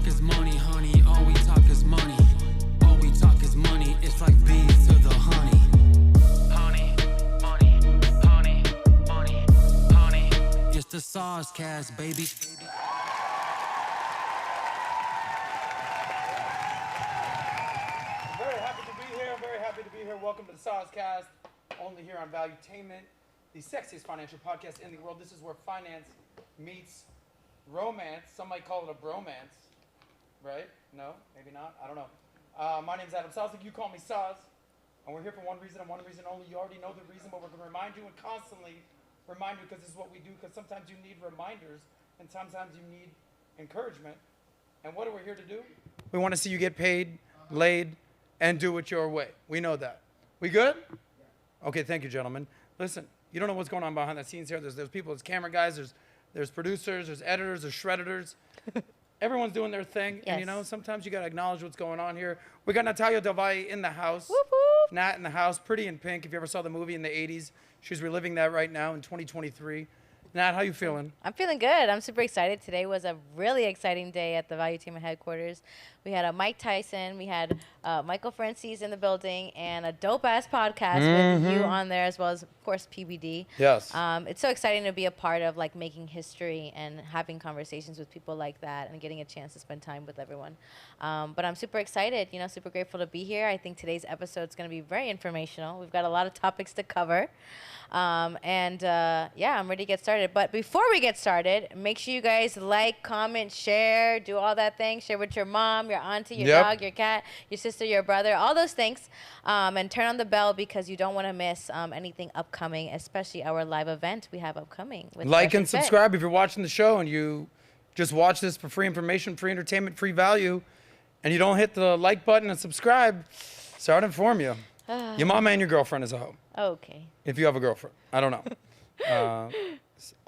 is money, honey. All we talk is money. All we talk is money. It's like bees to the honey. Honey, money, honey, money, honey. It's the Soscast, baby. Very happy to be here. Very happy to be here. Welcome to the Soscast. Only here on Valuetainment, the sexiest financial podcast in the world. This is where finance meets romance. Some might call it a bromance, right? No, maybe not. I don't know. My name's Adam Sosnick. You call me Sos. And we're here for one reason and one reason only. You already know the reason, but we're going to remind you and constantly remind you because this is what we do. Because sometimes you need reminders and sometimes you need encouragement. And what are we here to do? We want to see you get paid, laid, and do it your way. We know that. We good? Okay, thank you, gentlemen. Listen, you don't know what's going on behind the scenes here. There's people, there's camera guys, there's producers, there's editors, there's shredders. Everyone's doing their thing. Yes. And, you know, sometimes you got to acknowledge what's going on here. We got Natalya Delvalle in the house. Whoop, whoop. Nat in the house, pretty in pink. If you ever saw the movie in the 80s, she's reliving that right now in 2023. Nat, how you feeling? I'm feeling good. I'm super excited. Today was a really exciting day at the Valuetainment headquarters. We had a Mike Tyson, we had Michael Francis in the building, and a dope-ass podcast with you on there, as well as, of course, PBD. Yes. It's so exciting to be a part of, like, making history and having conversations with people like that and getting a chance to spend time with everyone. But I'm super excited, you know, super grateful to be here. I think today's episode is going to be very informational. We've got a lot of topics to cover. Yeah, I'm ready to get started. But before we get started, make sure you guys like, comment, share, do all that thing. Share with your mom, your auntie, your dog, your cat, your sister, your brother, all those things. And turn on the bell because you don't want to miss anything upcoming, especially our live event we have upcoming. With Like Fresh and subscribe if you're watching the show and you just watch this for free information, free entertainment, free value, and you don't hit the like button and subscribe. Sorry to inform you. Your mama and your girlfriend is a hoe. Okay. If you have a girlfriend. I don't know.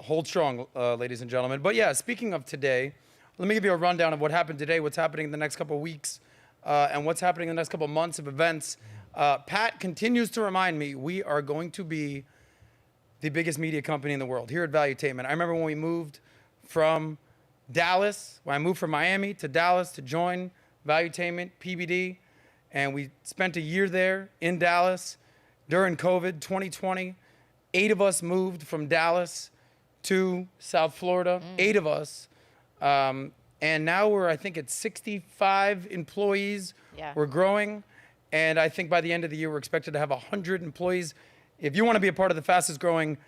Hold strong, ladies and gentlemen. But yeah, speaking of today, let me give you a rundown of what happened today, what's happening in the next couple of weeks, and what's happening in the next couple of months of events. Pat continues to remind me we are going to be the biggest media company in the world here at Valuetainment. I remember when we moved from Dallas, when I moved from Miami to Dallas to join Valuetainment, PBD, and we spent a year there in Dallas during COVID 2020. 8 of us moved from Dallas to South Florida, 8 of us. And now we're, I think, at 65 employees. Yeah. We're growing. And I think by the end of the year, we're expected to have 100 employees. If you want to be a part of the fastest growing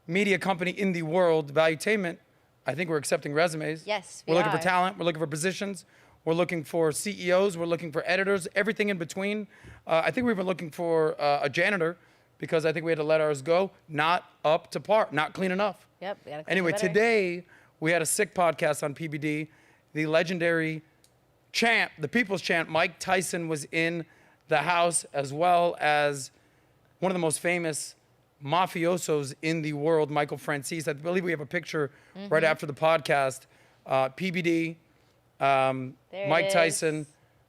media company in the world, Valuetainment, I think we're accepting resumes. Yes, We're looking for talent. We're looking for positions. We're looking for CEOs. We're looking for editors, everything in between. I think we've been looking for a janitor because I think we had to let ours go. Not up to par, not clean enough. Yep. We gotta clean Anyway, it better. today we had a sick podcast on PBD. The legendary champ, the people's champ, Mike Tyson was in the house, as well as one of the most famous mafiosos in the world, Michael Francis. I believe we have a picture right after the podcast. PBD, Mike Tyson,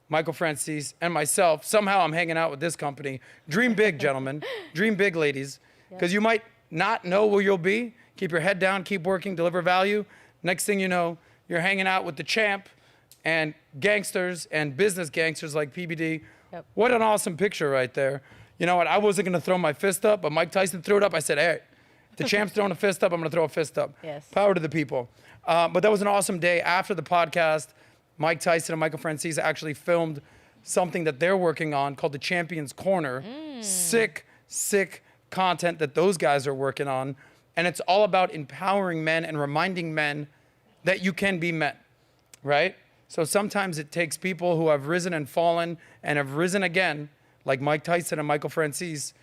Michael Francis, and myself. Somehow I'm hanging out with this company. Dream big, gentlemen. Dream big, ladies. Because you might not know where you'll be. Keep your head down, keep working, deliver value. Next thing you know, you're hanging out with the champ and gangsters and business gangsters like PBD. Yep. What an awesome picture right there. You know what? I wasn't going to throw my fist up, but Mike Tyson threw it up. I said, hey, the champ's throwing a fist up. I'm going to throw a fist up. Yes. Power to the people. But that was an awesome day. After the podcast, Mike Tyson and Michael Francis actually filmed something that they're working on called the Champion's Corner. Sick content that those guys are working on. And it's all about empowering men and reminding men that you can be men, right? So sometimes it takes people who have risen and fallen and have risen again, like Mike Tyson and Michael Francis,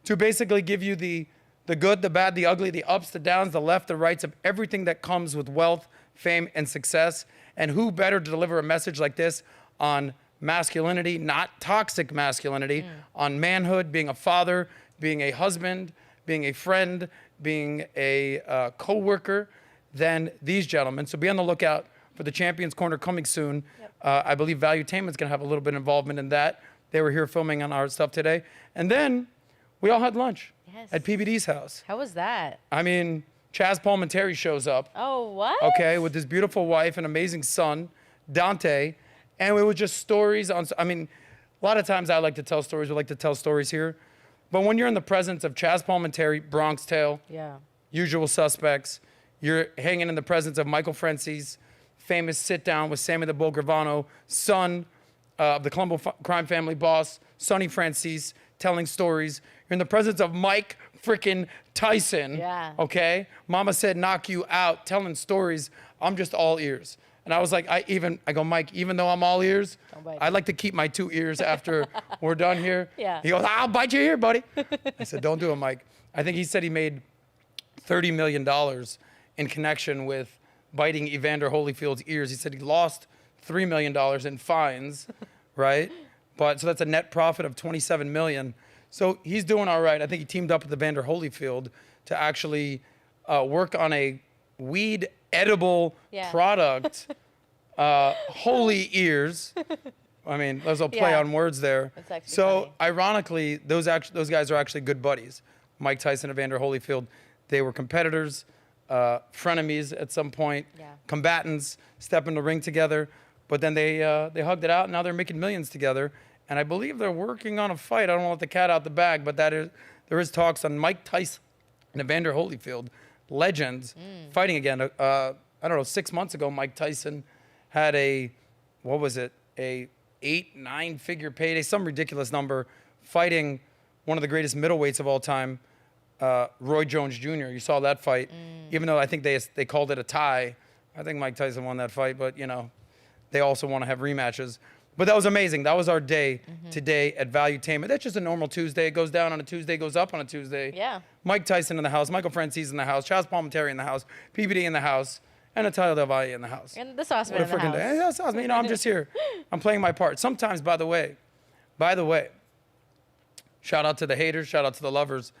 to basically give you the good, the bad, the ugly, the ups, the downs, the left, the rights of everything that comes with wealth, fame, and success. And who better to deliver a message like this on masculinity, not toxic masculinity, on manhood, being a father, being a husband, being a friend, being a co-worker, than these gentlemen. So be on the lookout for the Champions Corner coming soon. Yep. I believe Valuetainment's going to have a little bit of involvement in that. They were here filming on our stuff today. And then we all had lunch at PBD's house. How was that? I mean, Chaz Palminteri shows up. Oh, what? Okay, with his beautiful wife and amazing son. Dante, and it was just stories on. I mean, a lot of times I like to tell stories. We like to tell stories here, but when you're in the presence of Chaz Palminteri, Bronx Tale, Yeah. Usual Suspects, you're hanging in the presence of Michael Francis, famous sit down with Sammy the Bull Gravano, son of the Colombo crime family boss, Sonny Francis, telling stories. You're in the presence of Mike freaking Tyson. Yeah. Okay? Mama said knock you out, telling stories. I'm just all ears. And I was like, I go, Mike, even though I'm all ears, I'd like to keep my 2 ears after we're done here. Yeah. He goes, I'll bite your ear, buddy. I said, don't do it, Mike. I think he said he made $30 million in connection with biting Evander Holyfield's ears. He said he lost $3 million in fines, right? But so that's a net profit of $27 million. So he's doing all right. I think he teamed up with Evander Holyfield to actually work on a weed edible product. Holy ears. I mean, there's a play on words there. That's actually so funny. ironically, those guys are actually good buddies. Mike Tyson and Evander Holyfield, they were competitors, frenemies at some point, combatants, step in the ring together. But then they hugged it out, and now they're making millions together. And I believe they're working on a fight. I don't want to let the cat out the bag, but there is talks on Mike Tyson and Evander Holyfield, legends, fighting again. I don't know, 6 months ago, Mike Tyson had a 8-9 figure payday, some ridiculous number, fighting one of the greatest middleweights of all time, Roy Jones Jr. You saw that fight, even though I think they called it a tie. I think Mike Tyson won that fight, but you know, they also want to have rematches. But that was amazing. That was our day today at Valuetainment. That's just a normal Tuesday. It goes down on a Tuesday, goes up on a Tuesday. Yeah. Mike Tyson in the house, Michael Francis in the house, Chaz Palminteri in the house, PBD in the house, and Natalya Delvalle in the house. And the Sauceman What a in the freaking day. house. Yeah, Sauceman. You know, I'm just here. I'm playing my part. Sometimes, by the way, shout out to the haters, shout out to the lovers.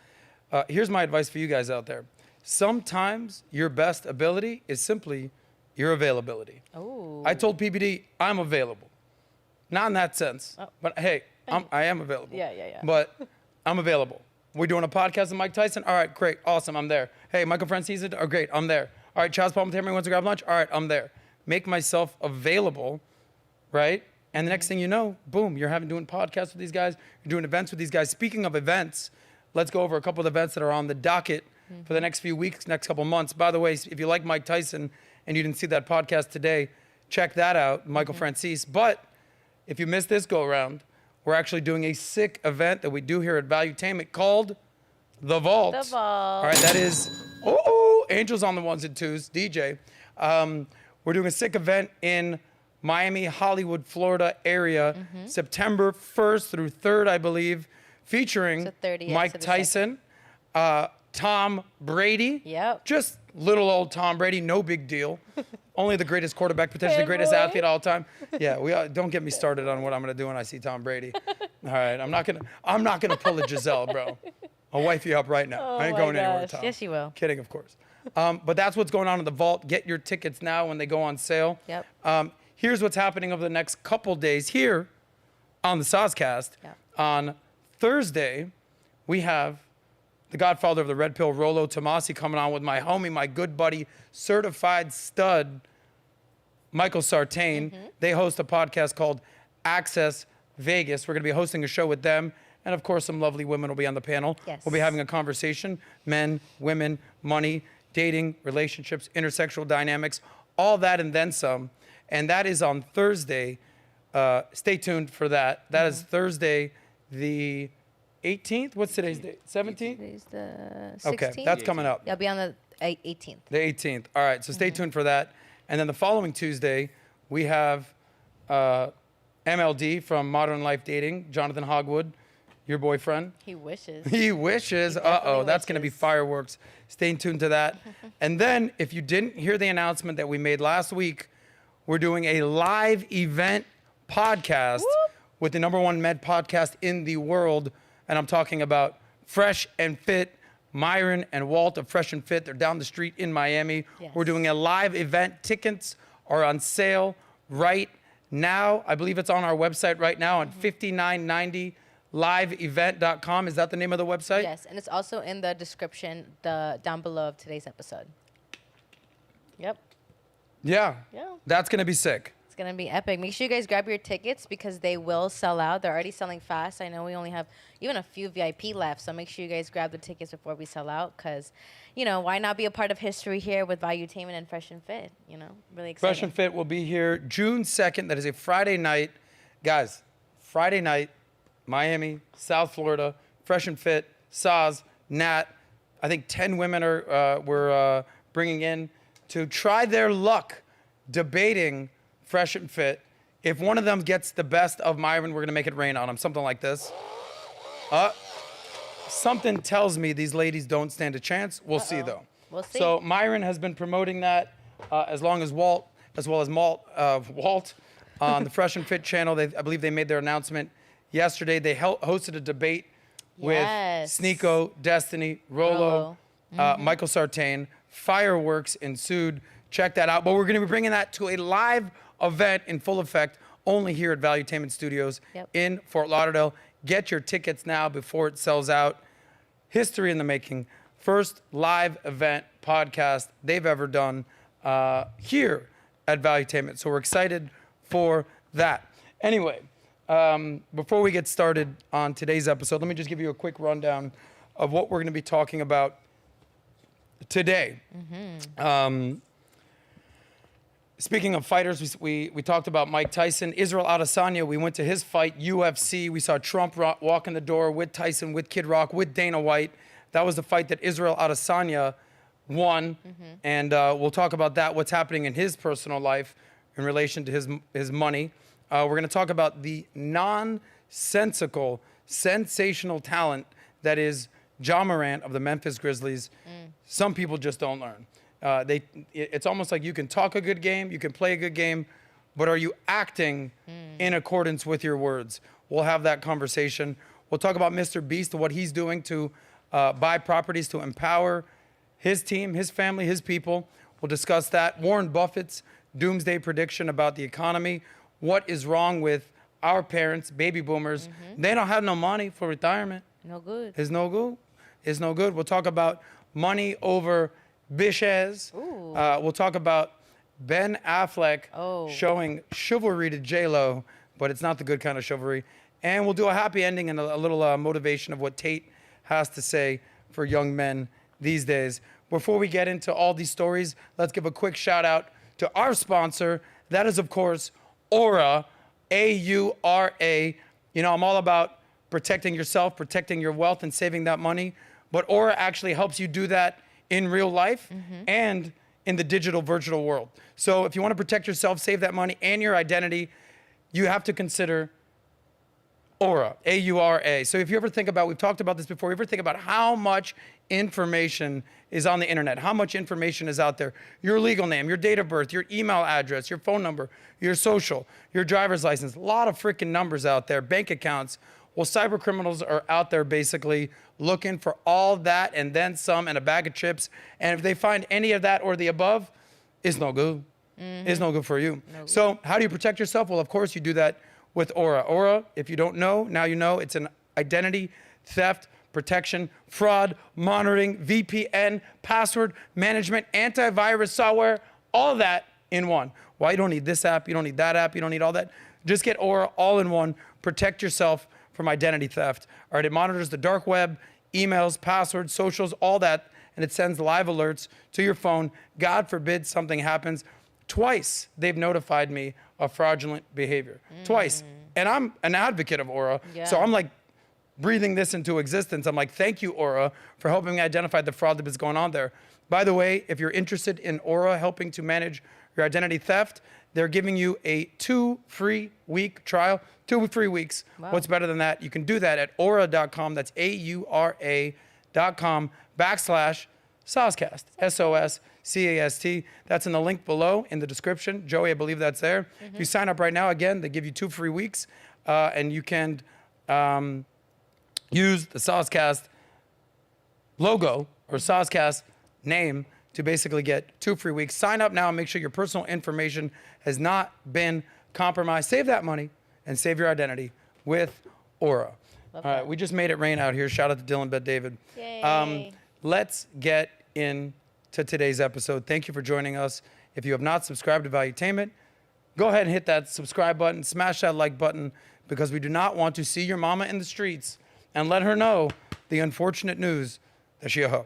Here's my advice for you guys out there. Sometimes your best ability is simply your availability. Oh. I told PBD I'm available. Not in that sense, but hey, I am available. Yeah. But I'm available. We're doing a podcast with Mike Tyson. All right, great, awesome, I'm there. Hey, Michael Francis, oh, great, I'm there. All right, Chaz Palminteri wants to grab lunch. All right, I'm there. Make myself available, right? And the next thing you know, boom, you're doing podcasts with these guys. You're doing events with these guys. Speaking of events, let's go over a couple of events that are on the docket for the next few weeks, next couple months. By the way, if you like Mike Tyson and you didn't see that podcast today, check that out, Michael Francis. But if you missed this go-around, we're actually doing a sick event that we do here at Valuetainment called The Vault. The Vault. All right, that is, Angel's on the ones and twos, DJ. We're doing a sick event in Miami, Hollywood, Florida area, September 1st through 3rd, I believe, featuring So 30th Mike to the Tyson, Tom Brady. Yep. Just little old Tom Brady, no big deal. Only the greatest quarterback, potentially the Hey, greatest boy. athlete of all time. Yeah, don't get me started on what I'm gonna do when I see Tom Brady. All right, I'm not gonna pull a Giselle, bro. I'll wife you up right now. Oh I ain't my going anywhere, gosh. Tom. Yes, you will. Kidding, of course. But that's what's going on in the vault. Get your tickets now when they go on sale. Yep. Here's what's happening over the next couple days here on the Soscast. Yep. On Thursday, we have the godfather of the red pill, Rollo Tomasi, coming on with my homie, my good buddy, certified stud, Michael Sartain. They host a podcast called Access Vegas. We're going to be hosting a show with them. And of course, some lovely women will be on the panel. Yes. We'll be having a conversation, men, women, money, dating, relationships, intersexual dynamics, all that and then some. And that is on Thursday. Stay tuned for that. That is Thursday, the 18th. What's today's date? 17th? Today's the 16th. Okay, that's coming up. Yeah, I'll be on the 18th. The 18th. All right, so stay tuned for that. And then the following Tuesday, we have MLD from Modern Life Dating, Jonathan Hogwood, your boyfriend. He wishes. He wishes. definitely That's going to be wishes. fireworks. Stay tuned to that. And then, if you didn't hear the announcement that we made last week, we're doing a live event podcast with the #1 med podcast in the world. And I'm talking about Fresh and Fit. Myron and Walt of Fresh and Fit. They're down the street in Miami. Yes. We're doing a live event. Tickets are on sale right now. I believe it's on our website right now on $59.90. liveevent.com. Is that the name of the website? Yes, and it's also in the description down below of today's episode. Yep. Yeah. Yeah. That's going to be sick. It's It's going to be epic. Make sure you guys grab your tickets because they will sell out. They're already selling fast. I know we only have even a few VIP left, so make sure you guys grab the tickets before we sell out because, you know, why not be a part of history here with Valuetainment and Fresh and Fit, you know? Really excited. Fresh and Fit will be here June 2nd. That is a Friday night. Guys, Friday night, Miami, South Florida, Fresh and Fit, SOS, Nat. I think 10 women we're bringing in to try their luck debating Fresh and Fit. If one of them gets the best of Myron, we're going to make it rain on him. Something like this. Something tells me these ladies don't stand a chance. We'll see, though. We'll see. So Myron has been promoting that as well as Walt on the Fresh and Fit channel. I believe they made their announcement yesterday. They hosted a debate with Sneeko, Destiny, Rolo, Michael Sartain. Fireworks ensued. Check that out. But we're going to be bringing that to a live event in full effect only here at Valuetainment Studios in Fort Lauderdale. Get your tickets now before it sells out. History in the making. First live event podcast they've ever done here at Valuetainment. So we're excited for that. Anyway, before we get started on today's episode, let me just give you a quick rundown of what we're going to be talking about today. Speaking of fighters, we talked about Mike Tyson. Israel Adesanya, we went to his fight, UFC. We saw Trump walk in the door with Tyson, with Kid Rock, with Dana White. That was the fight that Israel Adesanya won. And we'll talk about that, what's happening in his personal life in relation to his money. We're going to talk about the nonsensical, sensational talent that is Ja Morant of the Memphis Grizzlies. Some people just don't learn. It's almost like you can talk a good game, you can play a good game, but are you acting in accordance with your words? We'll have that conversation. We'll talk about Mr. Beast, what he's doing to buy properties to empower his team, his family, his people. We'll discuss that. Warren Buffett's doomsday prediction about the economy. What is wrong with our parents, baby boomers? They don't have no money for retirement. No good. It's no good. It's no good. We'll talk about money over bitches. We'll talk about Ben Affleck showing chivalry to J.LO, but it's not the good kind of chivalry. And we'll do a happy ending and a little motivation of what Tate has to say for young men these days. Before we get into all these stories, let's give a quick shout out to our sponsor. That is, of course, Aura, A-U-R-A. You know, I'm all about protecting yourself, protecting your wealth, and saving that money. But Aura actually helps you do that in real life and in the digital virtual world. So if you want to protect yourself, save that money, and your identity, you have to consider Aura, A-U-R-A. So if you ever think about, we've talked about this before, you ever think about how much information is on the internet, how much information is out there, your legal name, your date of birth, your email address, your phone number, your social, your driver's license, a lot of freaking numbers out there, bank accounts. Well, cyber criminals are out there basically looking for all that and then some and a bag of chips. And if they find any of that or the above, it's no good. It's no good for you. So how do you protect yourself? Well, of course, you do that with Aura. Aura, if you don't know, now you know. It's an identity theft protection, fraud, monitoring, VPN, password management, antivirus software, all of that in one. Why you don't need this app, you don't need that app, you don't need all that. Just get Aura all in one. Protect yourself from identity theft. All right, it monitors the dark web, emails, passwords, socials, all that, and it sends live alerts to your phone. God forbid something happens. Twice they've notified me of fraudulent behavior. Twice. And I'm an advocate of Aura. So I'm like breathing this into existence. I'm like, thank you, Aura, for helping me identify the fraud that is going on there. By the way, if you're interested in Aura helping to manage your identity theft, they're giving you a 2 free week trial, 2 free weeks. Wow. What's better than that? You can do that at aura.com. That's aura.com/Soscast, SOSCAST. That's in the link below in the description. Joey, I believe that's there. If you sign up right now, again, they give you 2 free weeks, and you can use the Soscast logo or Soscast name to basically get 2 free weeks. Sign up now and make sure your personal information has not been compromised. Save that money and save your identity with Aura. All right, we just made it rain out here. Shout out to Dylan Bet David. Yay. Let's get into today's episode. Thank you for joining us. If you have not subscribed to Valuetainment, go ahead and hit that subscribe button, smash that like button, because we do not want to see your mama in the streets and let her know the unfortunate news that she a hoe.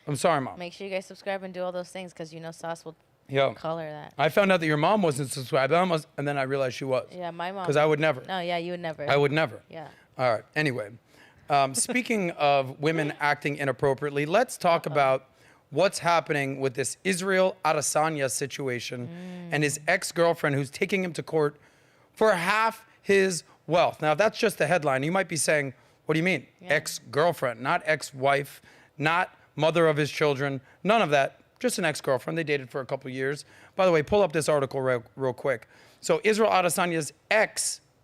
I'm sorry, Mom. Make sure you guys subscribe and do all those things because you know Sauce will Yo, color that. I found out that your mom wasn't subscribed, and then I realized she was. Yeah, my mom. Because I would never. No, yeah, you would never. I would never. Yeah. All right. Anyway, speaking of women acting inappropriately, let's talk about what's happening with this Israel Adesanya situation and his ex-girlfriend who's taking him to court for half his wealth. Now, if that's just the headline, you might be saying, what do you mean? Yeah. Ex-girlfriend, not ex-wife, not mother of his children, none of that. Just an ex-girlfriend. They dated for a couple years. By the way, pull up this article real quick. So Israel Adesanya's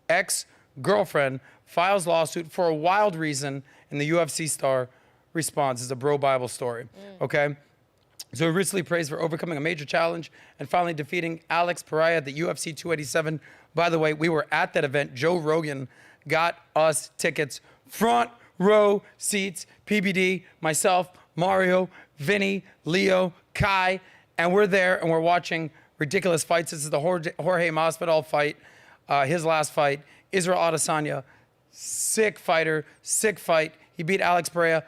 ex-girlfriend files lawsuit for a wild reason, and the UFC star responds. It's a bro Bible story, okay? So he recently praised for overcoming a major challenge and finally defeating Alex Pereira at the UFC 287. By the way, we were at that event. Joe Rogan got us tickets, front row seats, PBD, myself, Mario, Vinny, Leo, Kai, and we're there and we're watching ridiculous fights. This is the Jorge Masvidal fight, his last fight. Israel Adesanya, sick fighter, sick fight. He beat Alex Pereira.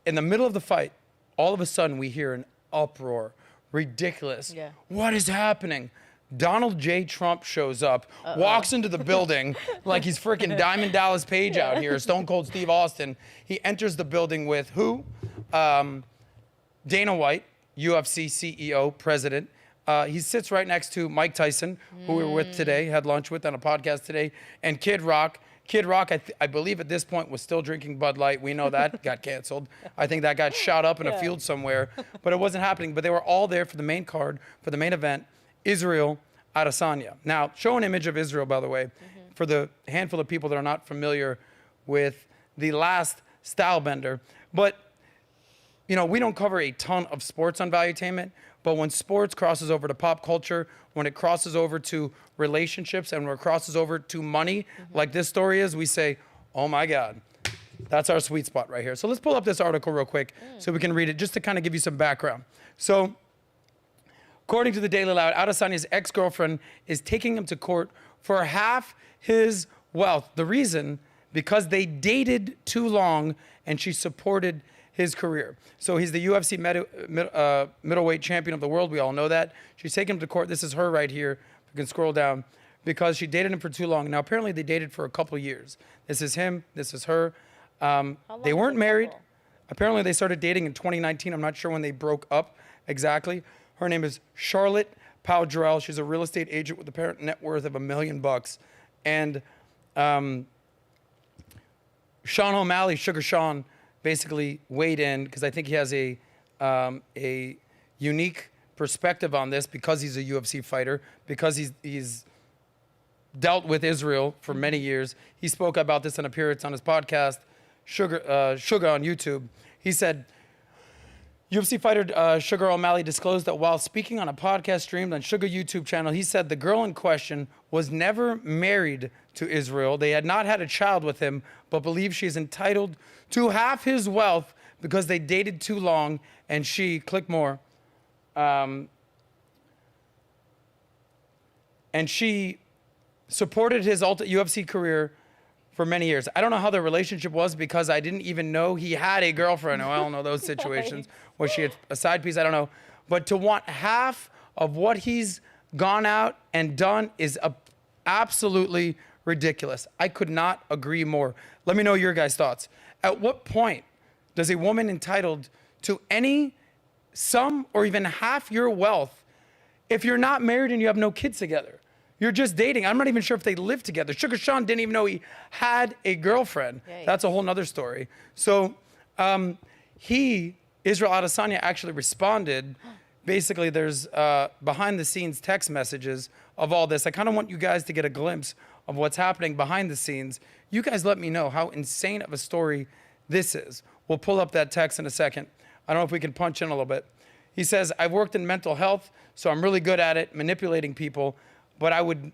In the middle of the fight, all of a sudden we hear an uproar. Ridiculous. Yeah. What is happening? Donald J. Trump shows up, walks into the building like he's freaking Diamond Dallas Page out here, Stone Cold Steve Austin. He enters the building with who? Dana White, UFC CEO, president. He sits right next to Mike Tyson, who we were with today, had lunch with on a podcast today, and Kid Rock. Kid Rock, I believe at this point, was still drinking Bud Light. We know that got canceled. I think that got shot up in a field somewhere, but it wasn't happening. But they were all there for the main card, for the main event, Israel Adesanya. Now, show an image of Israel, by the way, for the handful of people that are not familiar with the last style bender. But, you know, we don't cover a ton of sports on Valuetainment, but when sports crosses over to pop culture, when it crosses over to relationships, and when it crosses over to money, like this story is, we say, oh my God, that's our sweet spot right here. So let's pull up this article real quick so we can read it, just to kind of give you some background. So, according to the Daily Loud, Adesanya's ex-girlfriend is taking him to court for half his wealth. The reason, because they dated too long and she supported his career. So he's the UFC middleweight champion of the world. We all know that. She's taking him to court. This is her right here. You can scroll down. Because she dated him for too long. Now, apparently they dated for a couple years. This is him. This is her. They weren't married. Apparently they started dating in 2019. I'm not sure when they broke up exactly. Her name is Charlotte Powdrell. She's a real estate agent with a parent net worth of $1 million. And Sean O'Malley, Sugar Sean, basically weighed in because I think he has a unique perspective on this because he's a UFC fighter, because he's dealt with Israel for many years. He spoke about this in an appearance on his podcast, Sugar on YouTube. He said, UFC fighter Sugar O'Malley disclosed that while speaking on a podcast streamed on Sugar YouTube channel, he said the girl in question was never married to Israel. They had not had a child with him, but believe she is entitled to half his wealth because they dated too long, and she, click more, and she supported his UFC career for many years. I don't know how their relationship was because I didn't even know he had a girlfriend. I don't know those situations. Was she a side piece? I don't know. But to want half of what he's gone out and done is absolutely ridiculous. I could not agree more. Let me know your guys' thoughts. At what point does a woman entitled to any, some, or even half your wealth if you're not married and you have no kids together? You're just dating. I'm not even sure if they live together. Sugar Sean didn't even know he had a girlfriend. Yikes. That's a whole nother story. So Israel Adesanya actually responded. Basically, there's behind the scenes text messages of all this. I kind of want you guys to get a glimpse of what's happening behind the scenes. You guys let me know how insane of a story this is. We'll pull up that text in a second. I don't know if we can punch in a little bit. He says, I've worked in mental health, so I'm really good at it, manipulating people. But I would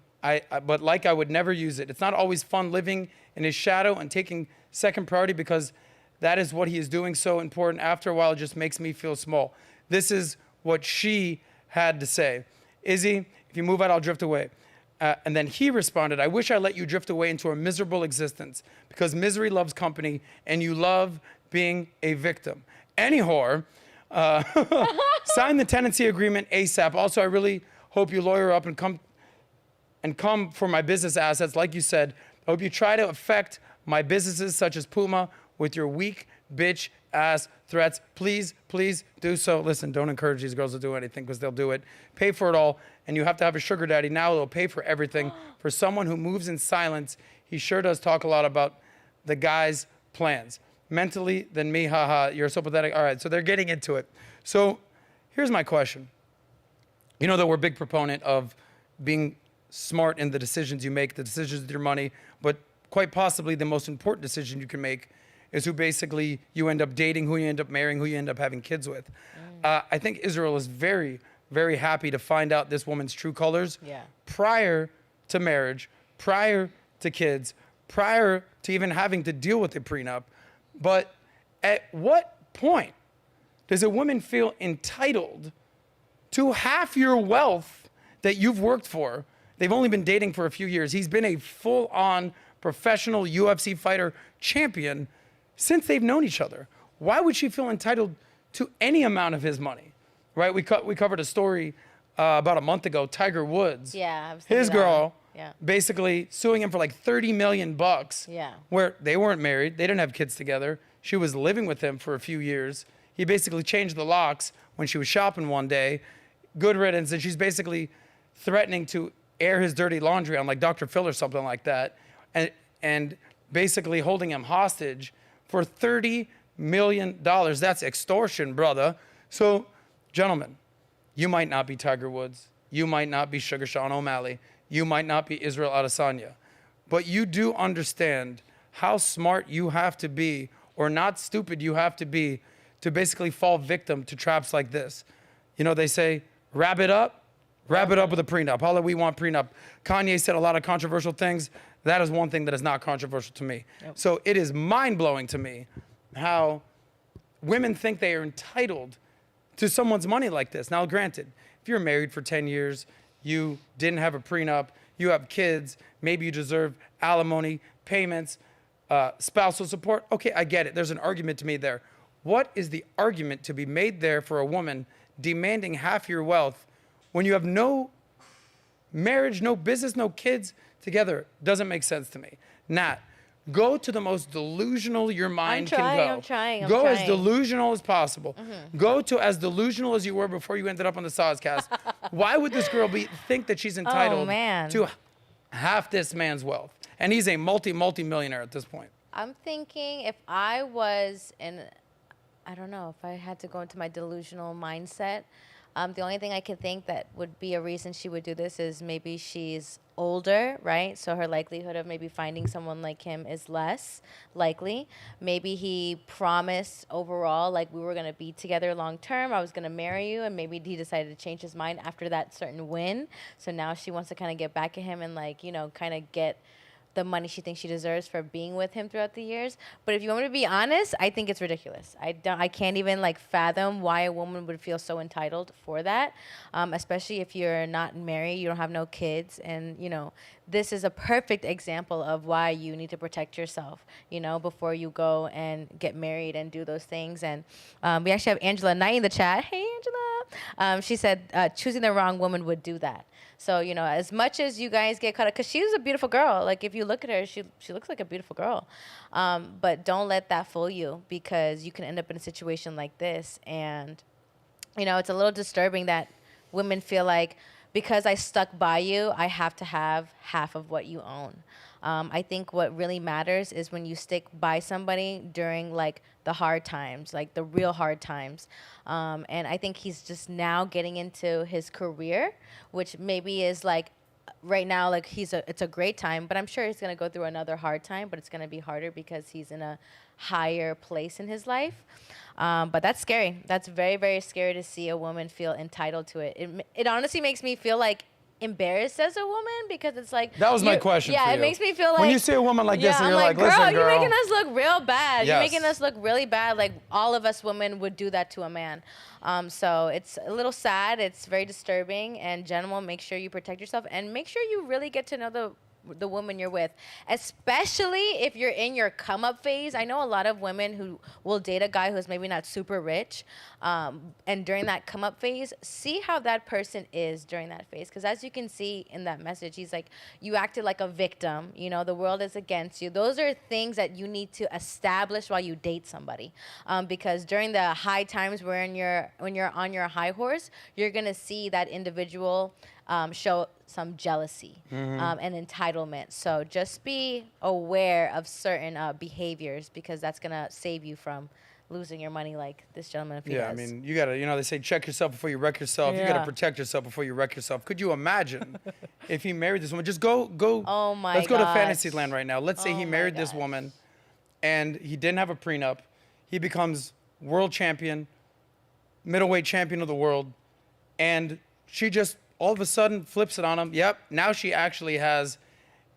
never use it. It's not always fun living in his shadow and taking second priority because that is what he is doing so important. After a while, it just makes me feel small. This is what she had to say. Izzy, if you move out, I'll drift away. And then he responded, I wish I let you drift away into a miserable existence because misery loves company and you love being a victim. Any whore, sign the tenancy agreement ASAP. Also, I really hope you lawyer up and come for my business assets. Like you said, I hope you try to affect my businesses such as Puma with your weak bitch ass threats. Please, please do so. Listen, don't encourage these girls to do anything because they'll do it. Pay for it all. And you have to have a sugar daddy. Now they'll pay for everything. For someone who moves in silence, he sure does talk a lot about the guy's plans. Mentally, than me, haha, you're so pathetic. All right, so they're getting into it. So here's my question. You know that we're a big proponent of being smart in the decisions you make, the decisions with your money, but quite possibly the most important decision you can make is who basically you end up dating, who you end up marrying, who you end up having kids with. I think Israel is very, very happy to find out this woman's true colors prior to marriage, prior to kids, prior to even having to deal with a prenup. But at what point does a woman feel entitled to half your wealth that you've worked for? They've only been dating for a few years. He's been a full-on professional UFC fighter champion since they've known each other. Why would she feel entitled to any amount of his money? Right? We covered a story about a month ago, Tiger Woods. Yeah. His girl basically suing him for like $30 million. Yeah. Where they weren't married. They didn't have kids together. She was living with him for a few years. He basically changed the locks when she was shopping one day. Good riddance. And she's basically threatening to air his dirty laundry on like Dr. Phil or something like that. And basically holding him hostage for $30 million. That's extortion, brother. So, gentlemen, you might not be Tiger Woods. You might not be Sugar Sean O'Malley. You might not be Israel Adesanya. But you do understand how smart you have to be, or not stupid you have to be, to basically fall victim to traps like this. You know, they say, wrap it up with a prenup. All that we want prenup. Kanye said a lot of controversial things. That is one thing that is not controversial to me. Yep. So it is mind-blowing to me how women think they are entitled to someone's money like this. Now, granted, if you're married for 10 years, you didn't have a prenup, you have kids, maybe you deserve alimony, payments, spousal support. Okay, I get it. There's an argument to me there. What is the argument to be made there for a woman demanding half your wealth when you have no marriage, no business, no kids together? Doesn't make sense to me. Nat, go to the most delusional your mind can go. I'm trying. As delusional as possible. Mm-hmm. Go to as delusional as you were before you ended up on the Soscast. Why would this girl think that she's entitled to half this man's wealth? And he's a multi-millionaire at this point. I'm thinking if I was I don't know, if I had to go into my delusional mindset, the only thing I could think that would be a reason she would do this is maybe she's older, right? So her likelihood of maybe finding someone like him is less likely. Maybe he promised overall, like we were going to be together long term. I was going to marry you. And maybe he decided to change his mind after that certain win. So now she wants to kind of get back at him and like, you know, kind of get the money she thinks she deserves for being with him throughout the years. But if you want me to be honest, I think it's ridiculous. I can't even like fathom why a woman would feel so entitled for that, especially if you're not married, you don't have no kids, and you know this is a perfect example of why you need to protect yourself, you know, before you go and get married and do those things. And we actually have Angela Knight in the chat. Hey, Angela. She said choosing the wrong woman would do that. So, you know, as much as you guys get caught up, because she's a beautiful girl. Like, if you look at her, she looks like a beautiful girl. But don't let that fool you, because you can end up in a situation like this. And, you know, it's a little disturbing that women feel like, because I stuck by you, I have to have half of what you own. I think what really matters is when you stick by somebody during, like, the hard times, like the real hard times. And I think he's just now getting into his career, which maybe is, like, right now, like, it's a great time. But I'm sure he's going to go through another hard time, but it's going to be harder because he's in a higher place in his life. But that's scary. That's very, very scary to see a woman feel entitled to it. It honestly makes me feel like embarrassed as a woman because it's like That was my question Yeah, for it you. makes me feel like When you see a woman like this and I'm you're like, girl, listen, you're girl. making us look real bad. You're Yes. making us look really bad. Like all of us women would do that to a man. So it's a little sad. It's very disturbing. And gentlemen, make sure you protect yourself and make sure you really get to know the woman you're with, especially if you're in your come up phase. I know a lot of women who will date a guy who's maybe not super rich, and during that come up phase, see how that person is during that phase. Because as you can see in that message, he's like, you acted like a victim. You know, the world is against you. Those are things that you need to establish while you date somebody, because during the high times when you're on your high horse, you're gonna see that individual show some jealousy and entitlement. So just be aware of certain behaviors, because that's going to save you from losing your money like this gentleman. If he Yeah, does. I mean, you gotta, they say check yourself before you wreck yourself. You Yeah. gotta protect yourself before you wreck yourself. Could you imagine if he married this woman? Just go. Oh my Let's go to gosh. fantasy land right now. Let's say Oh he my married this gosh. woman, and he didn't have a prenup. He becomes world champion, middleweight champion of the world, and she just all of a sudden flips it on him. Yep, now she actually has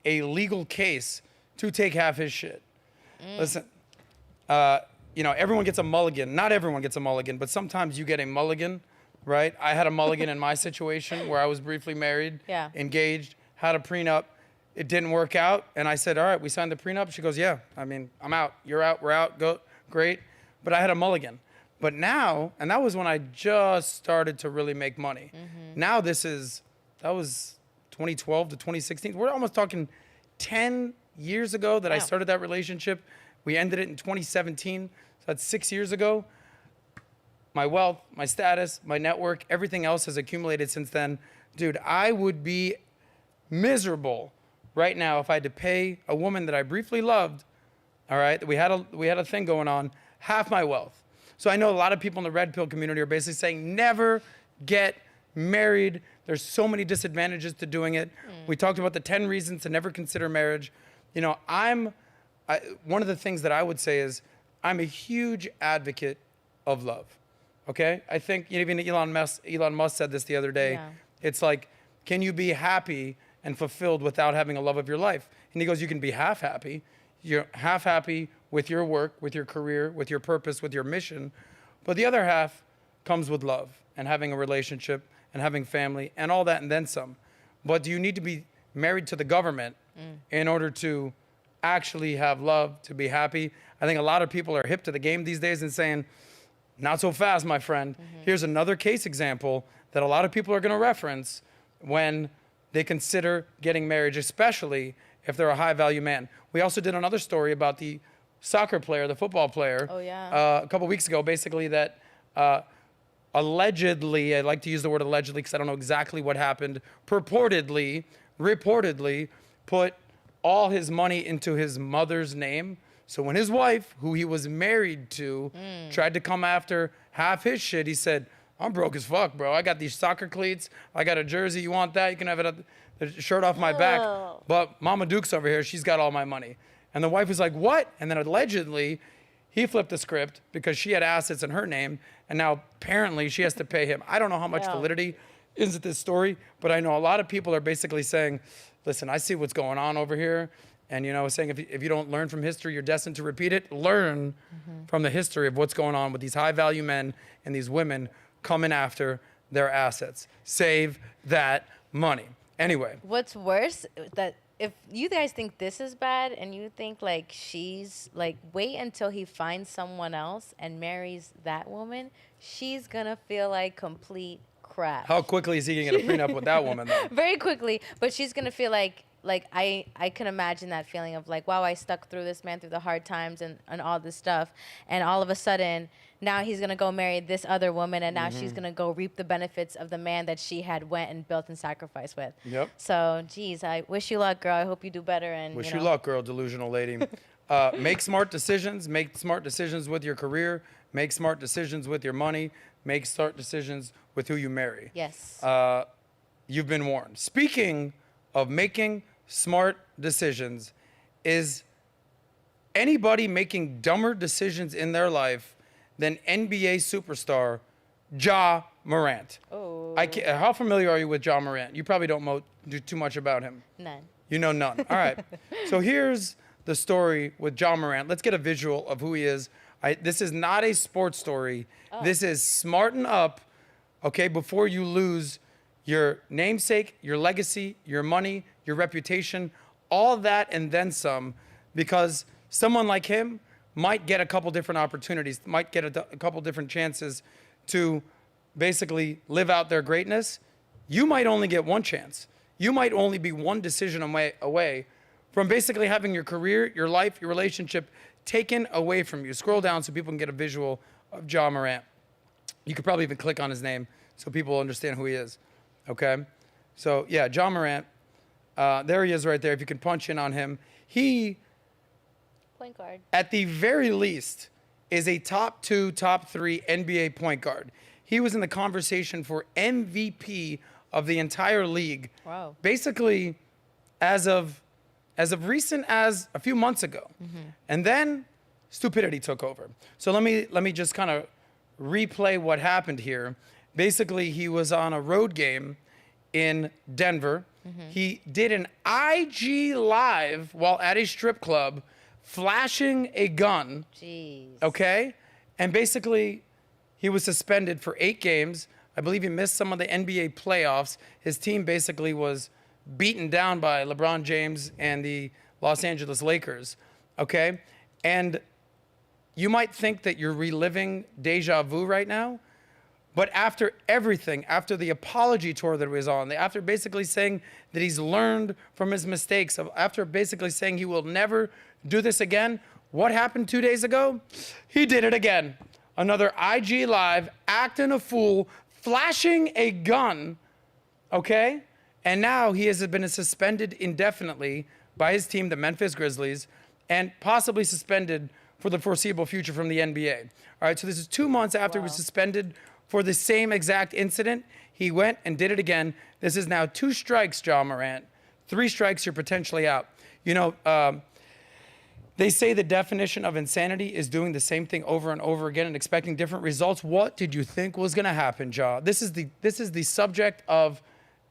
a legal case to take half his shit. Listen, everyone gets a mulligan. Not everyone gets a mulligan, but sometimes you get a mulligan, right? I had a mulligan in my situation where I was briefly married, Yeah. engaged, had a prenup. It didn't work out, and I said, all right, we signed the prenup. She goes, yeah, I mean, I'm out. You're out, we're out, go, great. But I had a mulligan. But now, and that was when I just started to really make money. Now that was 2012 to 2016. We're almost talking 10 years ago that I Wow. started that relationship. We ended it in 2017. So that's 6 years ago. My wealth, my status, my network, everything else has accumulated since then. Dude, I would be miserable right now if I had to pay a woman that I briefly loved, all right, we had a thing going on, half my wealth. So I know a lot of people in the red pill community are basically saying never get married. There's so many disadvantages to doing it. We talked about the 10 reasons to never consider marriage. One of the things that I would say is I'm a huge advocate of love. Okay? I think even Elon Musk said this the other day. Yeah. It's like, can you be happy and fulfilled without having a love of your life? And he goes, you can be half happy. You're half happy with your work, with your career, with your purpose, with your mission. But the other half comes with love and having a relationship and having family and all that and then some. But do you need to be married to the government in order to actually have love, to be happy? I think a lot of people are hip to the game these days and saying, not so fast, my friend. Here's another case example that a lot of people are going to reference when they consider getting married, especially if they're a high-value man. We also did another story about the soccer player, the football player, Oh, yeah. a couple weeks ago, basically that allegedly, I like to use the word allegedly because I don't know exactly what happened, reportedly put all his money into his mother's name. So when his wife, who he was married to, tried to come after half his shit, he said, I'm broke as fuck, bro. I got these soccer cleats. I got a jersey. You want that? You can have it, the shirt off my back. But Mama Duke's over here. She's got all my money. And the wife was like, what? And then allegedly, he flipped the script because she had assets in her name. And now apparently she has to pay him. I don't know how much Yeah. validity is at this story, but I know a lot of people are basically saying, listen, I see what's going on over here. And, saying if you don't learn from history, you're destined to repeat it. Learn from the history of what's going on with these high-value men and these women coming after their assets. Save that money. Anyway. What's worse, that if you guys think this is bad and you think like she's like, wait until he finds someone else and marries that woman, she's gonna feel like complete crap. How quickly is he going to get a prenup with that woman, though? Very quickly, but she's gonna feel like I can imagine that feeling of like, wow, I stuck through this man through the hard times and all this stuff, and all of a sudden now he's gonna go marry this other woman, and now she's gonna go reap the benefits of the man that she had went and built and sacrificed with. Yep. So, geez, I wish you luck, girl. I hope you do better. And Wish you luck, girl, delusional lady. Make smart decisions. Make smart decisions with your career. Make smart decisions with your money. Make smart decisions with who you marry. Yes. You've been warned. Speaking of making smart decisions, is anybody making dumber decisions in their life than NBA superstar Ja Morant. Oh. How familiar are you with Ja Morant? You probably don't do too much about him. None. You know none. All right. So here's the story with Ja Morant. Let's get a visual of who he is. This is not a sports story. Oh. This is smarten up, okay, before you lose your namesake, your legacy, your money, your reputation, all that and then some, because someone like him might get a couple different opportunities, might get a couple different chances to basically live out their greatness. You might only get one chance. You might only be one decision away from basically having your career, your life, your relationship taken away from you. Scroll down so people can get a visual of Ja Morant. You could probably even click on his name so people understand who he is. Okay? So, yeah, Ja Morant. There he is right there. If you can punch in on him. He, Point guard. at the very least, is a top 2, top 3 NBA point guard. He was in the conversation for MVP of the entire league. Wow. Basically, as of recent as a few months ago. And then stupidity took over. So let me just kind of replay what happened here. Basically, he was on a road game in Denver. He did an IG live while at a strip club, flashing a gun. Jeez. Okay? And basically, he was suspended for 8 games. I believe he missed some of the NBA playoffs. His team basically was beaten down by LeBron James and the Los Angeles Lakers. Okay? And you might think that you're reliving deja vu right now, but after everything, after the apology tour that he was on, after basically saying that he's learned from his mistakes, after basically saying he will never do this again, what happened 2 days ago? He did it again. Another IG live, acting a fool, flashing a gun, okay? And now he has been suspended indefinitely by his team, the Memphis Grizzlies, and possibly suspended for the foreseeable future from the NBA. All right, so this is 2 months after he was suspended for the same exact incident. He went and did it again. This is now 2 strikes, Ja Morant. 3 strikes, you're potentially out. You know, they say the definition of insanity is doing the same thing over and over again and expecting different results. What did you think was going to happen, Ja? This is the subject of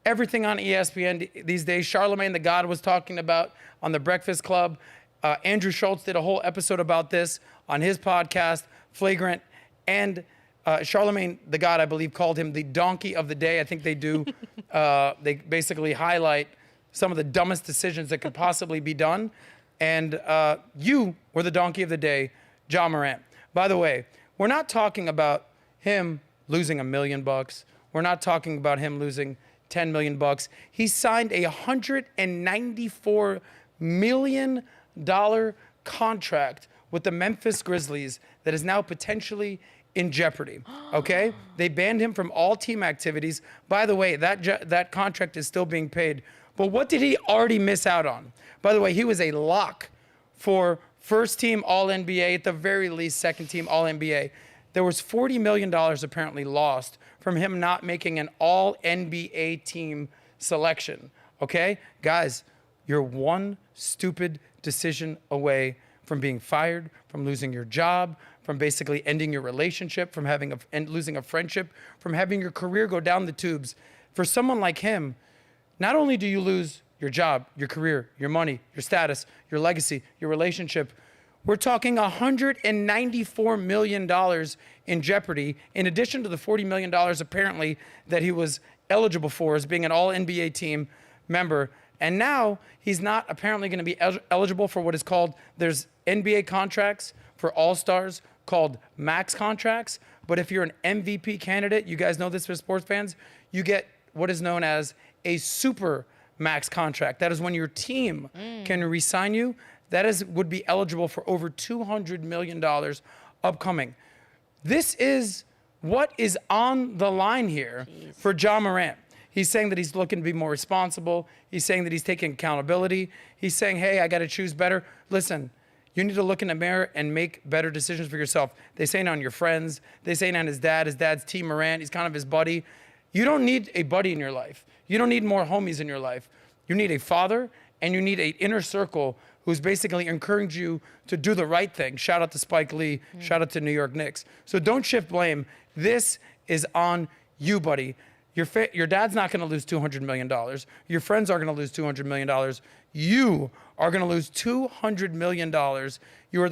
everything on ESPN these days. Charlemagne the God was talking about on the Breakfast Club. Andrew Schultz did a whole episode about this on his podcast, Flagrant. And Charlemagne the God, I believe, called him the donkey of the day. I think they do. They basically highlight some of the dumbest decisions that could possibly be done. And you were the donkey of the day, Ja Morant. By the way, we're not talking about him losing $1 million. We're not talking about him losing $10 million. He signed a $194 million contract with the Memphis Grizzlies that is now potentially in jeopardy, okay? They banned him from all team activities. By the way, that contract is still being paid. But what did he already miss out on? By the way, he was a lock for first team All-NBA, at the very least second team All-NBA. There was $40 million apparently lost from him not making an All-NBA team selection, okay? Guys, you're one stupid decision away from being fired, from losing your job, from basically ending your relationship, from losing a friendship, from having your career go down the tubes. For someone like him, not only do you lose your job, your career, your money, your status, your legacy, your relationship, we're talking $194 million in jeopardy, in addition to the $40 million apparently that he was eligible for as being an All-NBA team member. And now he's not apparently going to be eligible for what is called, there's NBA contracts for all-stars called max contracts. But if you're an MVP candidate, you guys know this for sports fans, you get what is known as a super max contract. That is when your team can re-sign you. That would be eligible for over $200 million upcoming. This is what is on the line here for Ja Morant. He's saying that he's looking to be more responsible. He's saying that he's taking accountability. He's saying, hey, I got to choose better. Listen, you need to look in the mirror and make better decisions for yourself. They say it on your friends. They say it on his dad. His dad's T. Morant. He's kind of his buddy. You don't need a buddy in your life. You don't need more homies in your life. You need a father, and you need an inner circle who's basically encouraging you to do the right thing. Shout out to Spike Lee. Shout out to New York Knicks. So don't shift blame. This is on You, buddy. Your dad's not going to lose $200 million. Your friends are going to lose $200 million. You are going to lose $200 million. You were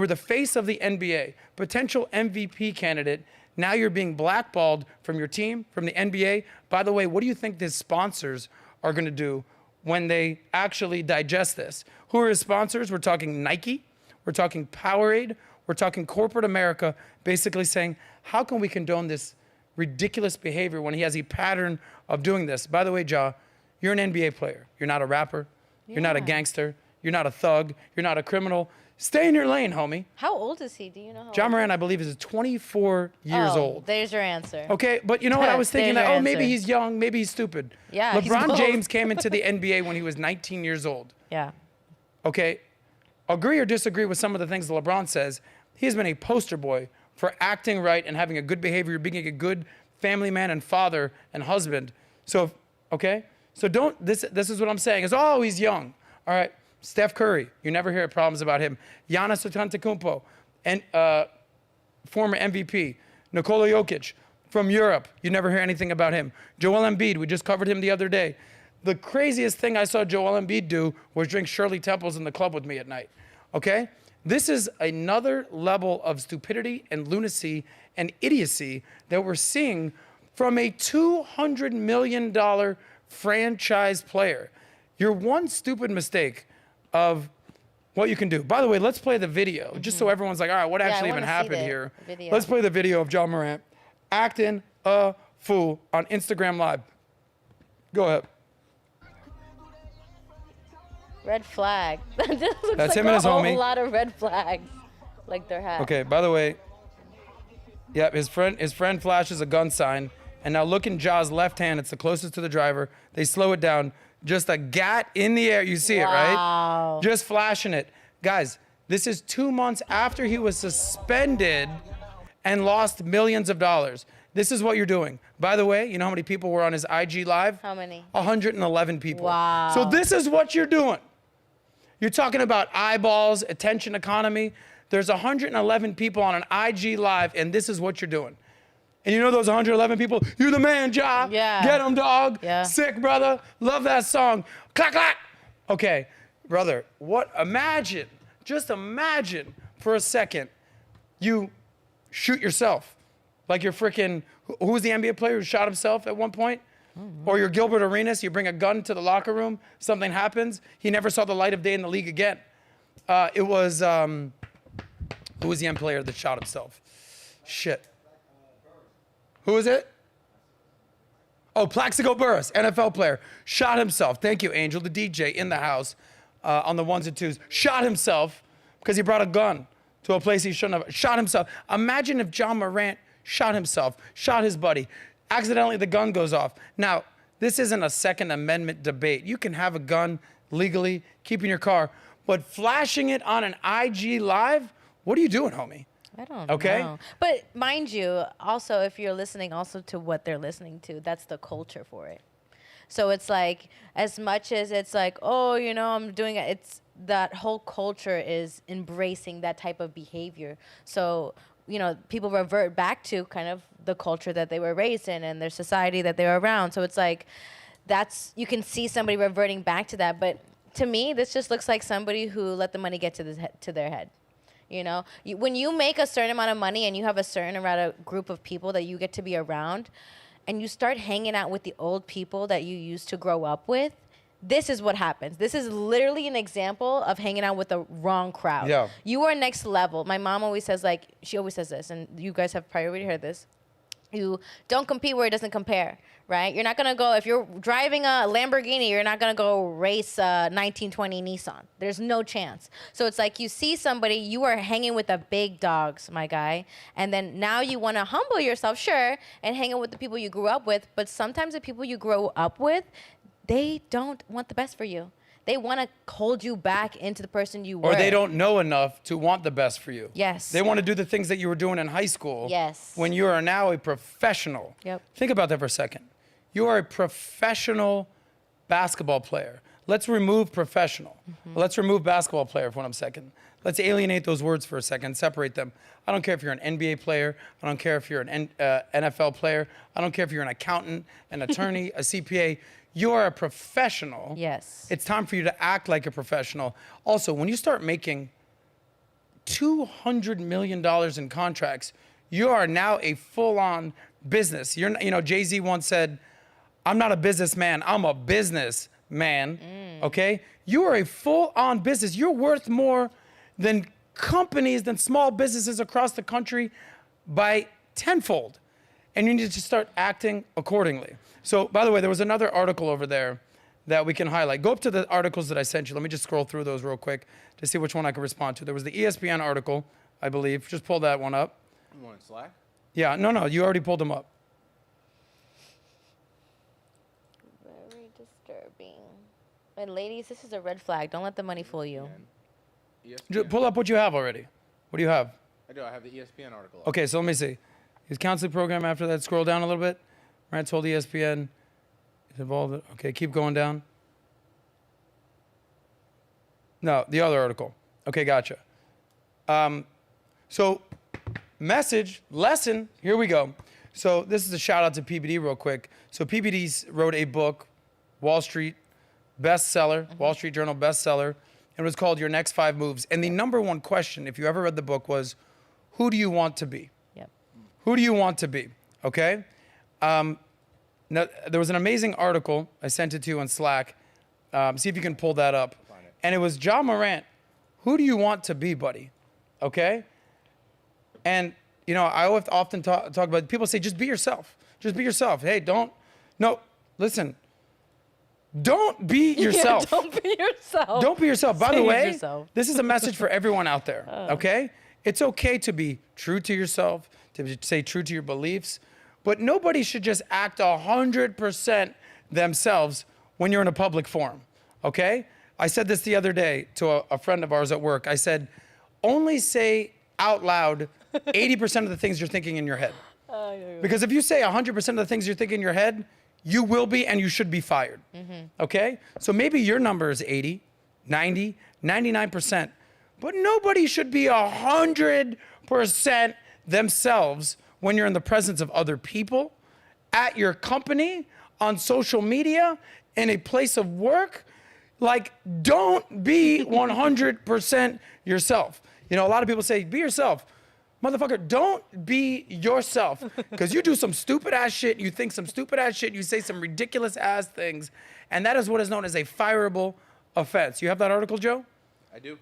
the face of the NBA, potential MVP candidate. Now you're being blackballed from your team, from the NBA. By the way, what do you think the sponsors are going to do when they actually digest this? Who are his sponsors? We're talking Nike. We're talking Powerade. We're talking corporate America, basically saying, how can we condone this ridiculous behavior when he has a pattern of doing this? By the way, Ja, you're an NBA player. You're not a rapper. You're not a gangster. You're not a thug. You're not a criminal. Stay in your lane, homie. How old is he? Do you know how Ja old? Morant, I believe, is 24 years old. There's your answer. Okay, but you know what? I was thinking There's that, your maybe answer. he's young, maybe he's stupid. Yeah, he's LeBron old. James came into the NBA when he was 19 years old. Yeah. Okay, agree or disagree with some of the things that LeBron says, he has been a poster boy for acting right and having a good behavior, being a good family man and father and husband. So, okay? So this is what I'm saying is, oh, he's young. All right, Steph Curry, you never hear problems about him. Giannis Antetokounmpo, and former MVP. Nikola Jokic from Europe, you never hear anything about him. Joel Embiid, we just covered him the other day. The craziest thing I saw Joel Embiid do was drink Shirley Temples in the club with me at night, okay? This is another level of stupidity and lunacy and idiocy that we're seeing from a $200 million franchise player. Your one stupid mistake of what you can do. By the way, let's play the video, just so everyone's like, all right, what actually even happened here? Video. Let's play the video of Ja Morant acting a fool on Instagram Live. Go ahead. Red flag. This looks That's like him and his a whole homie. lot of red flags. Like their hat. Okay, by the way, yep, his friend flashes a gun sign, and now look in Ja's left hand, it's the closest to the driver. They slow it down, just a gat in the air. You see it, right? Wow. Just flashing it. Guys, this is 2 months after he was suspended and lost millions of dollars. This is what you're doing. By the way, you know how many people were on his IG Live? How many? 111 people. Wow. So this is what you're doing. You're talking about eyeballs, attention economy. There's 111 people on an IG Live, and this is what you're doing. And you know those 111 people? You the man, Ja. Yeah. Get him, dog. Yeah. Sick, brother. Love that song. Clack, clack. Okay, brother, just imagine for a second, you shoot yourself. Like you're freaking, who was the NBA player who shot himself at one point? Or you're Gilbert Arenas, you bring a gun to the locker room, something happens, he never saw the light of day in the league again. It was, who was the NBA player that shot himself? Shit. Who is it? Oh, Plaxico Burress, NFL player, shot himself. Thank you, Angel, the DJ in the house on the ones and twos. Shot himself because he brought a gun to a place he shouldn't have. Shot himself. Imagine if Ja Morant shot himself, shot his buddy. Accidentally, the gun goes off. Now, this isn't a Second Amendment debate. You can have a gun legally, keep in your car, but flashing it on an IG Live, what are you doing, homie? I don't Okay. know. But mind you, also, if you're listening also to what they're listening to, that's the culture for it. So it's like, as much as it's like, oh, you know, I'm doing it, it's that whole culture is embracing that type of behavior. So, you know, people revert back to kind of the culture that they were raised in and their society that they were around. So it's like, you can see somebody reverting back to that. But to me, this just looks like somebody who let the money get to their head. You know, when you make a certain amount of money and you have a certain amount of group of people that you get to be around, and you start hanging out with the old people that you used to grow up with, this is what happens. This is literally an example of hanging out with the wrong crowd. Yeah. You are next level. My mom always says, like, she always says this, and you guys have probably already heard this. You don't compete where it doesn't compare, right? You're not going to go, if you're driving a Lamborghini, you're not going to go race a 1920 Nissan. There's no chance. So it's like you see somebody, you are hanging with the big dogs, my guy, and then now you want to humble yourself, sure, and hang out with the people you grew up with, but sometimes the people you grow up with, they don't want the best for you. They want to hold you back into the person you were. Or they don't know enough to want the best for you. Yes. They want to do the things that you were doing in high school. Yes. When you are now a professional. Yep. Think about that for a second. You are a professional basketball player. Let's remove professional. Let's remove basketball player for 1 second. Let's alienate those words for a second, separate them. I don't care if you're an NBA player. I don't care if you're an NFL player. I don't care if you're an accountant, an attorney, a CPA. You are a professional. Yes. It's time for you to act like a professional. Also, when you start making $200 million in contracts, you are now a full-on business. You're, Jay-Z once said, I'm not a businessman, I'm a businessman, okay? You are a full-on business. You're worth more than companies, than small businesses across the country by tenfold. And you need to start acting accordingly. So, by the way, there was another article over there that we can highlight. Go up to the articles that I sent you. Let me just scroll through those real quick to see which one I can respond to. There was the ESPN article, I believe. Just pull that one up. You want Slack? Yeah, no, you already pulled them up. Very disturbing. And ladies, this is a red flag. Don't let the money fool you. ESPN. Pull up what you have already. What do you have? I do. I have the ESPN article. Okay, so let me see. His counseling program after that, scroll down a little bit. Morant told ESPN. He's involved. Okay, keep going down. No, the other article. Okay, gotcha. So, lesson, here we go. So this is a shout out to PBD real quick. So PBD wrote a book, Wall Street bestseller, Wall Street Journal bestseller, and it was called Your Next 5 Moves. And the number one question, if you ever read the book, was, who do you want to be? Yep. Who do you want to be? Okay? Now, there was an amazing article. I sent it to you on Slack. See if you can pull that up. And it was John Morant. Who do you want to be, buddy? Okay? And, I often talk about, people say, just be yourself. Just be yourself. Hey, listen. Don't be yourself. Yeah, don't be yourself. Don't be yourself. By the Change way, yourself. this is a message for everyone out there, okay? It's okay to be true to yourself, to stay true to your beliefs, but nobody should just act 100% themselves when you're in a public forum, okay? I said this the other day to a friend of ours at work. I said, only say out loud 80% of the things you're thinking in your head. Because if you say 100% of the things you're thinking in your head, you will be and you should be fired, okay? So maybe your number is 80, 90, 99%, but nobody should be 100% themselves when you're in the presence of other people, at your company, on social media, in a place of work. Like, don't be 100% yourself. A lot of people say, be yourself. Motherfucker, don't be yourself, because you do some stupid ass shit, you think some stupid ass shit, you say some ridiculous ass things, and that is what is known as a fireable offense. You have that article, Joe? I do.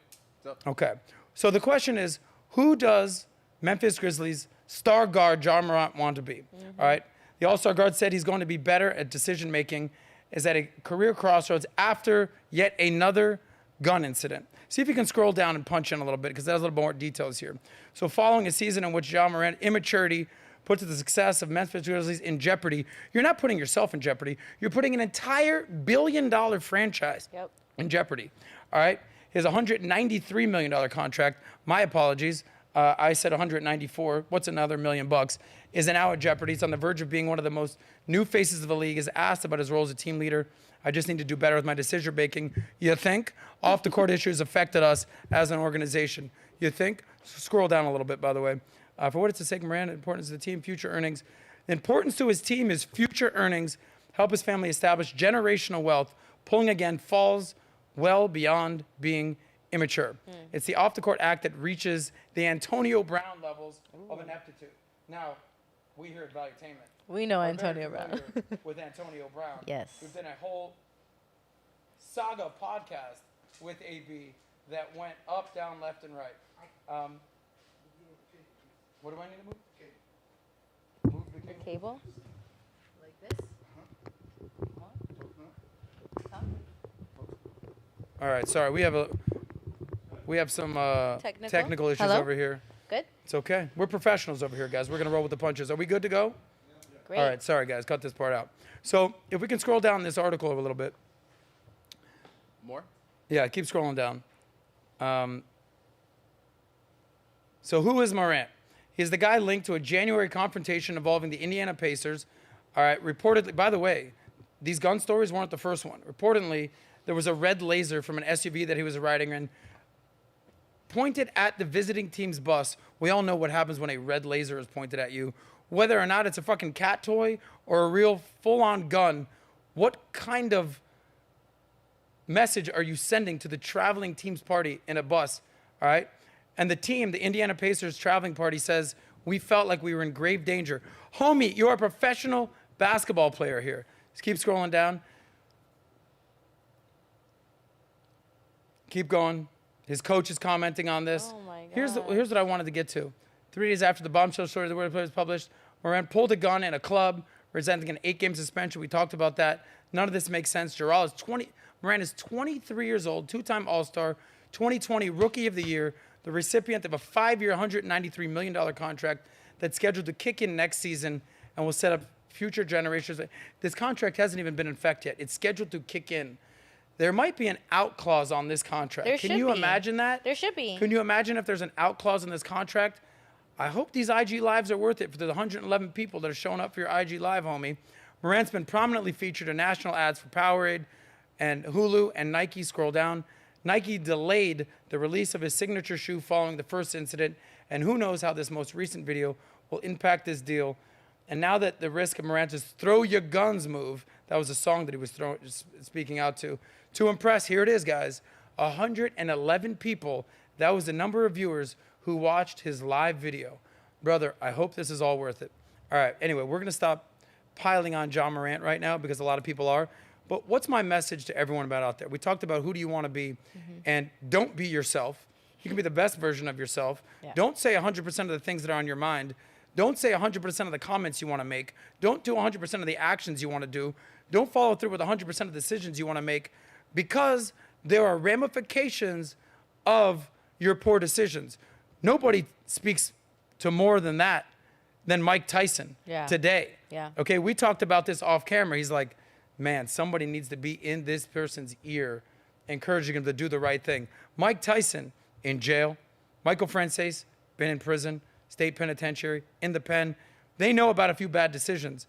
Okay. So the question is, who does Memphis Grizzlies star guard John Morant want to be? All right. The All-Star guard said he's going to be better at decision making, is at a career crossroads after yet another gun incident. See if you can scroll down and punch in a little bit, because there's a little more details here. So following a season in which John Morant's immaturity puts the success of Memphis Grizzlies in jeopardy, you're not putting yourself in jeopardy. You're putting an entire billion-dollar franchise in jeopardy. All right? His $193 million contract, my apologies, I said 194, what's another $1 million bucks, is now at jeopardy. He's on the verge of being one of the most new faces of the league, is asked about his role as a team leader. I just need to do better with my decision making. You think? Off the court issues affected us as an organization. You think? Scroll down a little bit, by the way. For what it's to sake, Morant, importance to the team, future earnings. The importance to his team is future earnings, help his family establish generational wealth. Pulling again falls well beyond being immature. It's the off the court act that reaches the Antonio Brown levels of ineptitude. Now, we here at Valuetainment, We know are Antonio very Brown. familiar with Antonio Brown. Yes. We've done a whole saga podcast with AB that went up, down, left, and right. What do I need to move? Move the The cable. cable? Like this? All right, sorry. We have some technical issues Hello? over here. Good? It's okay. We're professionals over here, guys. We're going to roll with the punches. Are we good to go? Great. All right, sorry, guys. Cut this part out. So if we can scroll down this article a little bit. More? Yeah, keep scrolling down. So who is Morant? He's the guy linked to a January confrontation involving the Indiana Pacers. All right, reportedly, by the way, these gun stories weren't the first one. Reportedly, there was a red laser from an SUV that he was riding in, pointed at the visiting team's bus. We all know what happens when a red laser is pointed at you. Whether or not it's a fucking cat toy or a real full-on gun, what kind of message are you sending to the traveling team's party in a bus, all right? And the team, the Indiana Pacers traveling party, says, we felt like we were in grave danger. Homie, you're a professional basketball player here. Just keep scrolling down. Keep going. His coach is commenting on this. Oh my God. Here's what I wanted to get to. 3 days after the bombshell story of the World was published, Morant pulled a gun in a club, presenting an 8-game suspension. We talked about that. None of this makes sense. Morant is 23 years old, 2-time All-Star, 2020 Rookie of the Year, the recipient of a 5-year, $193 million contract that's scheduled to kick in next season and will set up future generations. This contract hasn't even been in effect yet. It's scheduled to kick in. There might be an out clause on this contract. Can you imagine that? There should be. Can you imagine if there's an out clause in this contract? I hope these IG Lives are worth it for the 111 people that are showing up for your IG Live, homie. Morant's been prominently featured in national ads for Powerade and Hulu and Nike. Scroll down. Nike delayed the release of his signature shoe following the first incident, and who knows how this most recent video will impact this deal. And now that the risk of Morant's throw your guns move, that was a song that he was speaking out to impress, here it is, guys, 111 people. That was the number of viewers who watched his live video. Brother, I hope this is all worth it. All right, anyway, we're going to stop piling on John Morant right now because a lot of people are. But what's my message to everyone about out there? We talked about who do you want to be, and don't be yourself. You can be the best version of yourself. Yeah. Don't say 100% of the things that are on your mind. Don't say 100% of the comments you want to make. Don't do 100% of the actions you want to do. Don't follow through with 100% of the decisions you want to make, because there are ramifications of your poor decisions. Nobody speaks to more than that than Mike Tyson today. Yeah. Okay, we talked about this off camera. He's like, man, somebody needs to be in this person's ear, encouraging him to do the right thing. Mike Tyson in jail. Michael Frances been in prison, state penitentiary, in the pen. They know about a few bad decisions.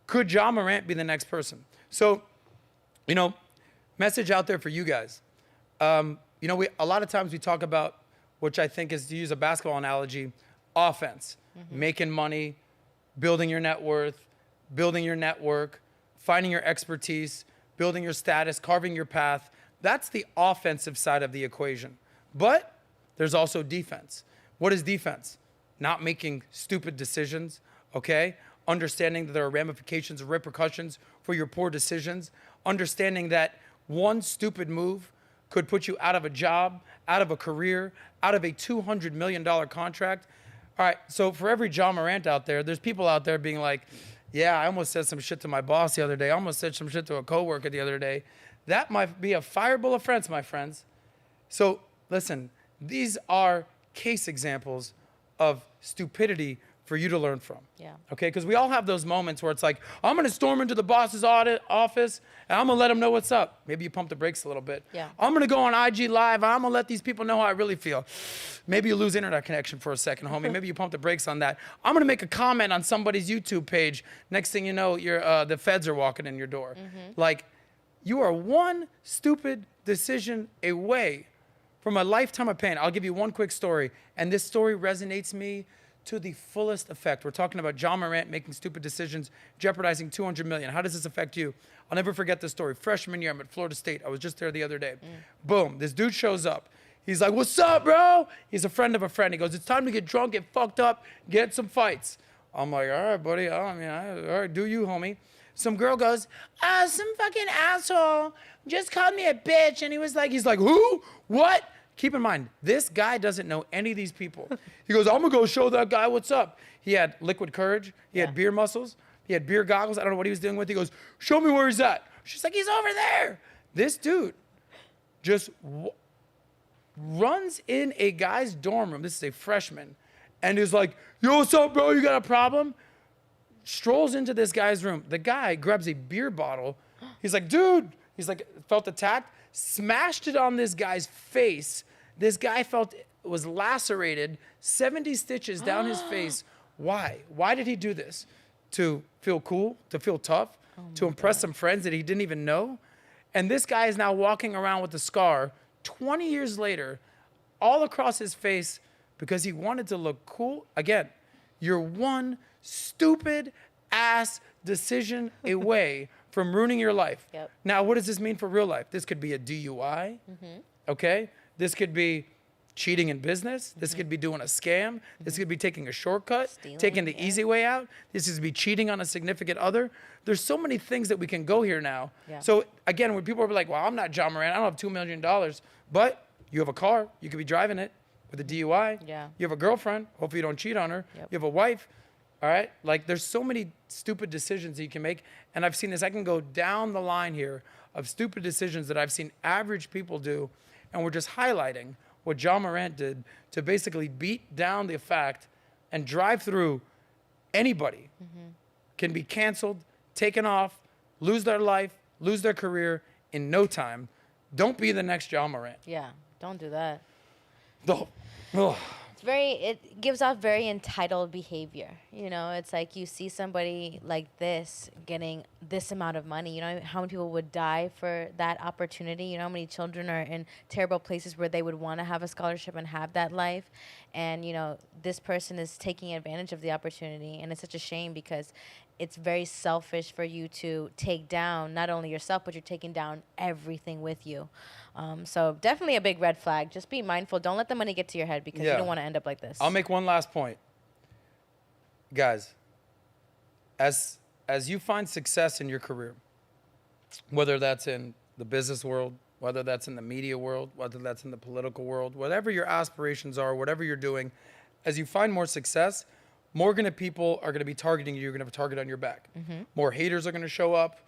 Could John Morant be the next person? So, message out there for you guys. A lot of times we talk about, which I think is, to use a basketball analogy, offense, making money, building your net worth, building your network, finding your expertise, building your status, carving your path. That's the offensive side of the equation. But there's also defense. What is defense? Not making stupid decisions, okay? Understanding that there are ramifications and repercussions for your poor decisions. Understanding that one stupid move could put you out of a job, out of a career, out of a $200 million contract. All right, so for every John Morant out there, there's people out there being like, yeah, I almost said some shit to my boss the other day. I almost said some shit to a coworker the other day. That might be a fireable offense, my friends. So listen, these are case examples of stupidity for you to learn from. Yeah. Okay, because we all have those moments where it's like, I'm going to storm into the boss's office and I'm going to let him know what's up. Maybe you pump the brakes a little bit. Yeah. I'm going to go on IG Live. I'm going to let these people know how I really feel. Maybe you lose internet connection for a second, homie. Maybe you pump the brakes on that. I'm going to make a comment on somebody's YouTube page. Next thing you know, the feds are walking in your door. Like, you are one stupid decision away from a lifetime of pain. I'll give you one quick story, and this story resonates me to the fullest effect. We're talking about John Morant making stupid decisions, jeopardizing $200 million. How does this affect you? I'll never forget this story. Freshman year, I'm at Florida State. I was just there the other day. Boom, this dude shows up. He's like, what's up, bro? He's a friend of a friend. He goes, it's time to get drunk, get fucked up, get some fights. I'm like, all right, buddy. All right, do you, homie. Some girl goes, some fucking asshole just called me a bitch. And he's like, who? What? Keep in mind, this guy doesn't know any of these people. He goes, I'm going to go show that guy what's up. He had liquid courage. He had beer muscles. He had beer goggles. I don't know what he was dealing with. He goes, show me where he's at. She's like, he's over there. This dude just runs in a guy's dorm room. This is a freshman. And is like, yo, what's up, bro? You got a problem? Strolls into this guy's room. The guy grabs a beer bottle. He's like, dude. He's like, felt attacked. Smashed it on this guy's face. This guy was lacerated, 70 stitches down his face. Why? Why did he do this? To feel cool? To feel tough? To impress some friends that he didn't even know? And this guy is now walking around with a scar 20 years later, all across his face because he wanted to look cool. Again, you're one stupid ass decision away from ruining your life. Yep. Now, what does this mean for real life? This could be a DUI, okay? This could be cheating in business. This could be doing a scam. This could be taking a shortcut, Stealing, taking the easy way out. This is be cheating on a significant other. There's so many things that we can go here now. Yeah. So again, when people are like, well, I'm not John Morant. I don't have $2 million. But you have a car. You could be driving it with a DUI. Yeah. You have a girlfriend. Hopefully you don't cheat on her. Yep. You have a wife. All right? Like there's so many stupid decisions that you can make. And I've seen this. I can go down the line here of stupid decisions that I've seen average people do. And we're just highlighting what John Morant did to basically beat down the fact and drive through anybody can be canceled, taken off, lose their life, lose their career in no time. Don't be the next John Morant. Yeah, don't do that. Oh. It gives off very entitled behavior. You know, it's like you see somebody like this getting this amount of money. You know how many people would die for that opportunity? You know how many children are in terrible places where they would want to have a scholarship and have that life? And, you know, this person is taking advantage of the opportunity. And it's such a shame because it's very selfish for you to take down not only yourself, but you're taking down everything with you. So definitely a big red flag. Just be mindful. Don't let the money get to your head because you don't want to end up like this. I'll make one last point. Guys, as you find success in your career, whether that's in the business world, whether that's in the media world, whether that's in the political world, whatever your aspirations are, whatever you're doing, as you find more success, more people are going to be targeting you. You're going to have a target on your back. More haters are going to show up.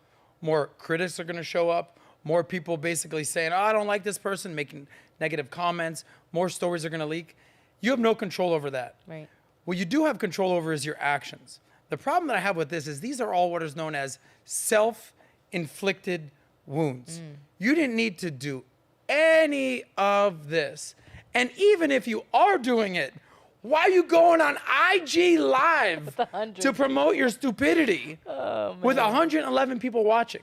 More critics are going to show up. More people basically saying, oh, I don't like this person, making negative comments. More stories are going to leak. You have no control over that. Right. What you do have control over is your actions. The problem that I have with this is these are all what is known as self-inflicted wounds. You didn't need to do any of this. And even if you are doing it, why are you going on IG Live to promote your stupidity with 111 people watching?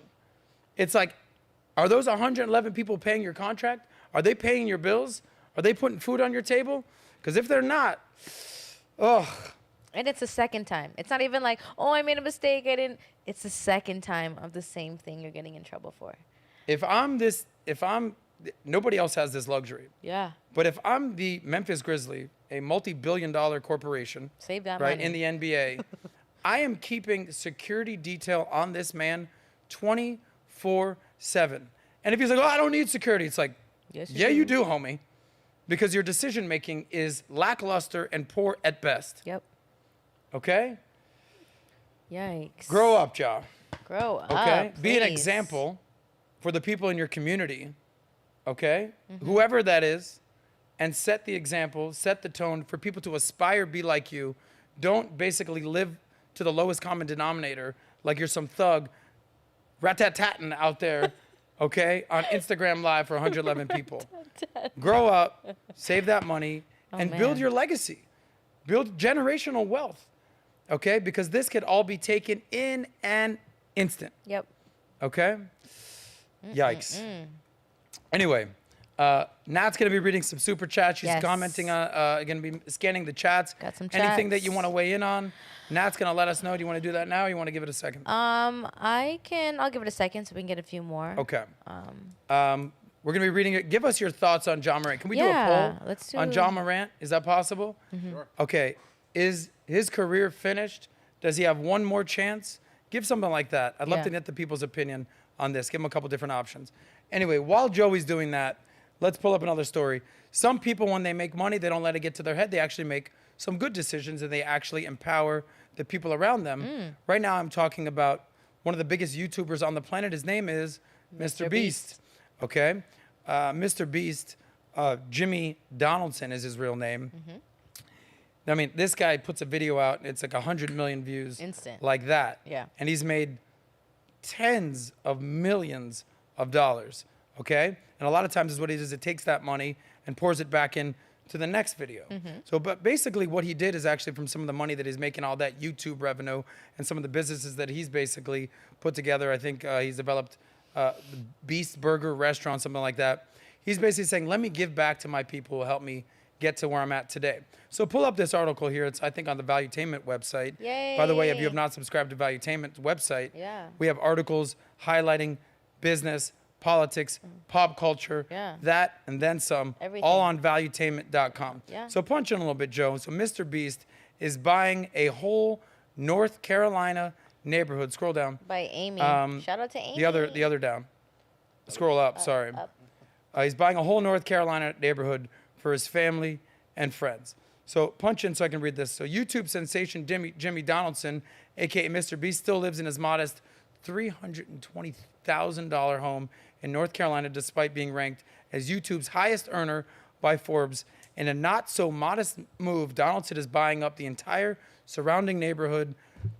It's like, are those 111 people paying your contract? Are they paying your bills? Are they putting food on your table? Because if they're not, ugh. And it's the second time. It's not even like, oh, I made a mistake. It's the second time of the same thing you're getting in trouble for. Nobody else has this luxury. Yeah. But if I'm the Memphis Grizzlies, a multi-billion-dollar corporation, Save that right, money. in the NBA, I am keeping security detail on this man 24/7. And if he's like, oh, I don't need security, it's like, Yes, yeah, you do, homie. Because your decision-making is lackluster and poor at best. Yep. Okay? Yikes. Grow up, Ja. Grow up. Okay? Be an please. example for the people in your community. Okay? Whoever that is. And set the example, set the tone for people to aspire, be like you. Don't basically live to the lowest common denominator like you're some thug rat-tat-tatting out there, okay, on Instagram Live for 111 people. Grow up, save that money, and build man. your legacy. Build generational wealth, okay? Because this could all be taken in an instant, Yep. okay? Yikes. Anyway. Nat's going to be reading some super chats. She's Yes. commenting on, going to be scanning the chats. Got some Anything that chats. you want to weigh in on? Nat's going to let us know. Do you want to do that now or you want to give it a second? I'll give it a second so we can get a few more. Okay. We're going to be reading it. Give us your thoughts on John Morant. Can we do a poll let's do on John Morant? Is that possible? Sure. Okay. Is his career finished? Does he have one more chance? Give something like that. I'd love Yeah. to get the people's opinion on this. Give them a couple different options. Anyway, while Joey's doing that, let's pull up another story. Some people, when they make money, they don't let it get to their head. They actually make some good decisions and they actually empower the people around them. Right now, I'm talking about one of the biggest YouTubers on the planet. His name is Mr. Beast. Okay? Mr. Beast, Jimmy Donaldson is his real name. I mean, this guy puts a video out, and it's like 100 million views. Instant. Like that. Yeah. And he's made tens of millions of dollars. Okay? And a lot of times is what he does, it takes that money and pours it back in to the next video. So, but basically what he did is actually from some of the money that he's making, all that YouTube revenue and some of the businesses that he's basically put together. I think he's developed the Beast Burger restaurant, something like that. He's basically saying, let me give back to my people who helped me get to where I'm at today. So pull up this article here. It's, I think, on the Valuetainment website. Yay. By the way, if you have not subscribed to Valuetainment's website, Yeah. we have articles highlighting business, politics, pop culture, that, and then some, Everything. all on valuetainment.com. Yeah. So punch in a little bit, Joe. So Mr. Beast is buying a whole North Carolina neighborhood. Scroll down. By Amy. Shout out to Amy. The other down. Scroll up, sorry. Up. He's buying a whole North Carolina neighborhood for his family and friends. So punch in so I can read this. So YouTube sensation Jimmy Donaldson, a.k.a. Mr. Beast, still lives in his modest $320,000 home in North Carolina, despite being ranked as YouTube's highest earner by Forbes. In a not-so-modest move, Donaldson is buying up the entire surrounding neighborhood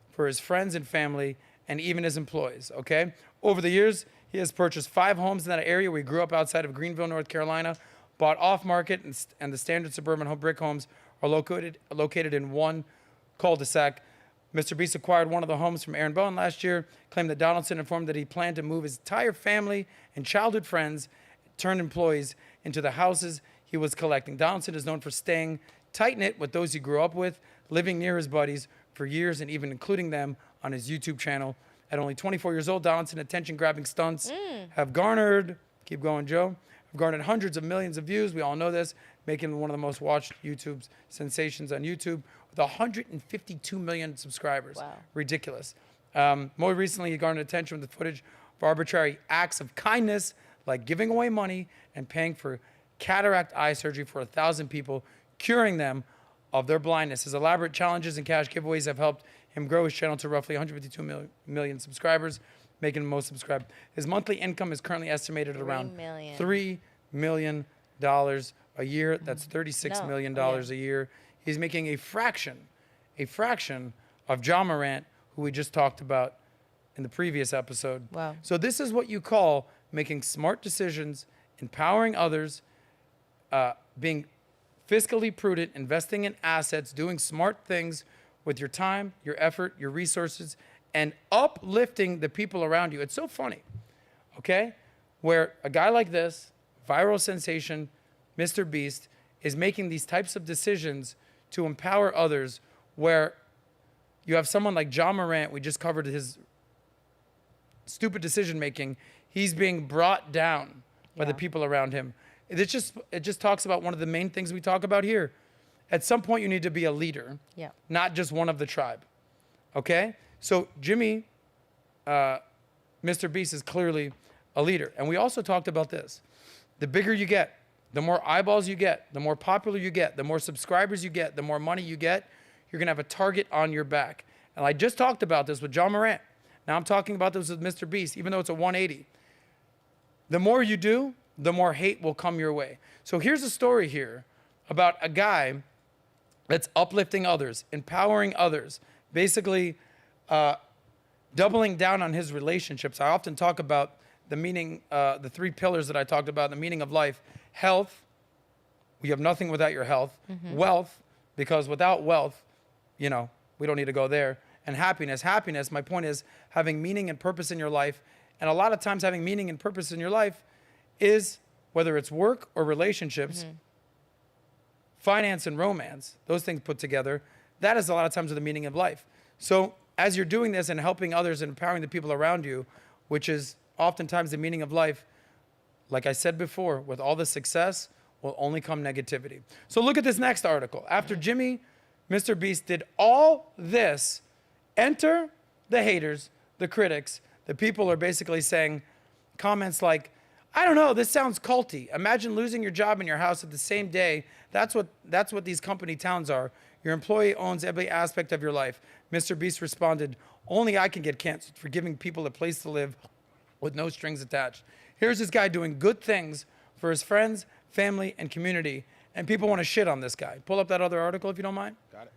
for his friends and family and even his employees, okay? Over the years, he has purchased 5 homes in that area where he grew up outside of Greenville, North Carolina, bought off-market, and the standard suburban brick homes are located in one cul-de-sac. Mr. Beast acquired one of the homes from Aaron Bowen last year, claimed that Donaldson informed that he planned to move his entire family and childhood friends turned employees into the houses he was collecting. Donaldson is known for staying tight-knit with those he grew up with, living near his buddies for years, and even including them on his YouTube channel. At only 24 years old, Donaldson's attention-grabbing stunts have garnered, keep going, Joe, have garnered hundreds of millions of views. We all know this, making him one of the most watched YouTube sensations on YouTube with 152 million subscribers. Wow. Ridiculous. More recently, he garnered attention with the footage of arbitrary acts of kindness, like giving away money and paying for cataract eye surgery for 1,000 people, curing them of their blindness. His elaborate challenges and cash giveaways have helped him grow his channel to roughly 152 million subscribers, making him most subscribed. His monthly income is currently estimated at around $3 million a year. That's $36 million a year. He's making a fraction of John Morant, who we just talked about in the previous episode. Wow. So this is what you call making smart decisions, empowering others, being fiscally prudent, investing in assets, doing smart things with your time, your effort, your resources, and uplifting the people around you. It's so funny, okay? Where a guy like this, viral sensation, Mr. Beast, is making these types of decisions to empower others, where you have someone like John Morant, we just covered his stupid decision-making. He's being brought down by the people around him. It just talks about one of the main things we talk about here. At some point, you need to be a leader, not just one of the tribe, okay? So Jimmy, Mr. Beast, is clearly a leader. And we also talked about this. The bigger you get, the more eyeballs you get, the more popular you get, the more subscribers you get, the more money you get, you're going to have a target on your back. And I just talked about this with John Morant. Now I'm talking about this with Mr. Beast, even though it's a 180. The more you do, the more hate will come your way. So here's a story here about a guy that's uplifting others, empowering others, basically doubling down on his relationships. I often talk about the meaning, the 3 pillars that I talked about, the meaning of life. Health, you have nothing without your health. Wealth, because without wealth, we don't need to go there. And happiness. Happiness, my point is having meaning and purpose in your life. And a lot of times having meaning and purpose in your life is, whether it's work or relationships, finance and romance, those things put together, that is a lot of times the meaning of life. So as you're doing this and helping others and empowering the people around you, which is oftentimes the meaning of life, like I said before, with all the success will only come negativity. So look at this next article. After Jimmy, Mr. Beast did all this, enter the haters, the critics. The people are basically saying comments like, I don't know, this sounds culty. Imagine losing your job and your house at the same day. That's what these company towns are. Your employee owns every aspect of your life. Mr. Beast responded, only I can get canceled for giving people a place to live with no strings attached. Here's this guy doing good things for his friends, family, and community, and people want to shit on this guy. Pull up that other article if you don't mind. Got it.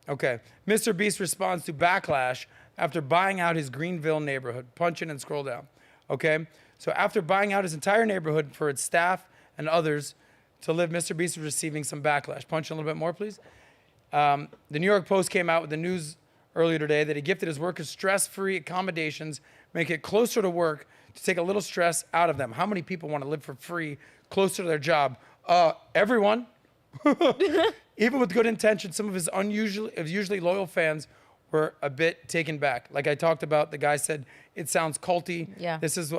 Okay. Mr. Beast responds to backlash after buying out his Greenville neighborhood. Punch in and scroll down. Okay? So after buying out his entire neighborhood for its staff and others to live, Mr. Beast is receiving some backlash. Punch in a little bit more, please. The New York Post came out with the news earlier today that he gifted his workers stress-free accommodations make it closer to work to take a little stress out of them. How many people want to live for free closer to their job? Everyone. Even with good intention, some of his usually loyal fans were a bit taken back. Like I talked about, the guy said, it sounds culty. Yeah. This is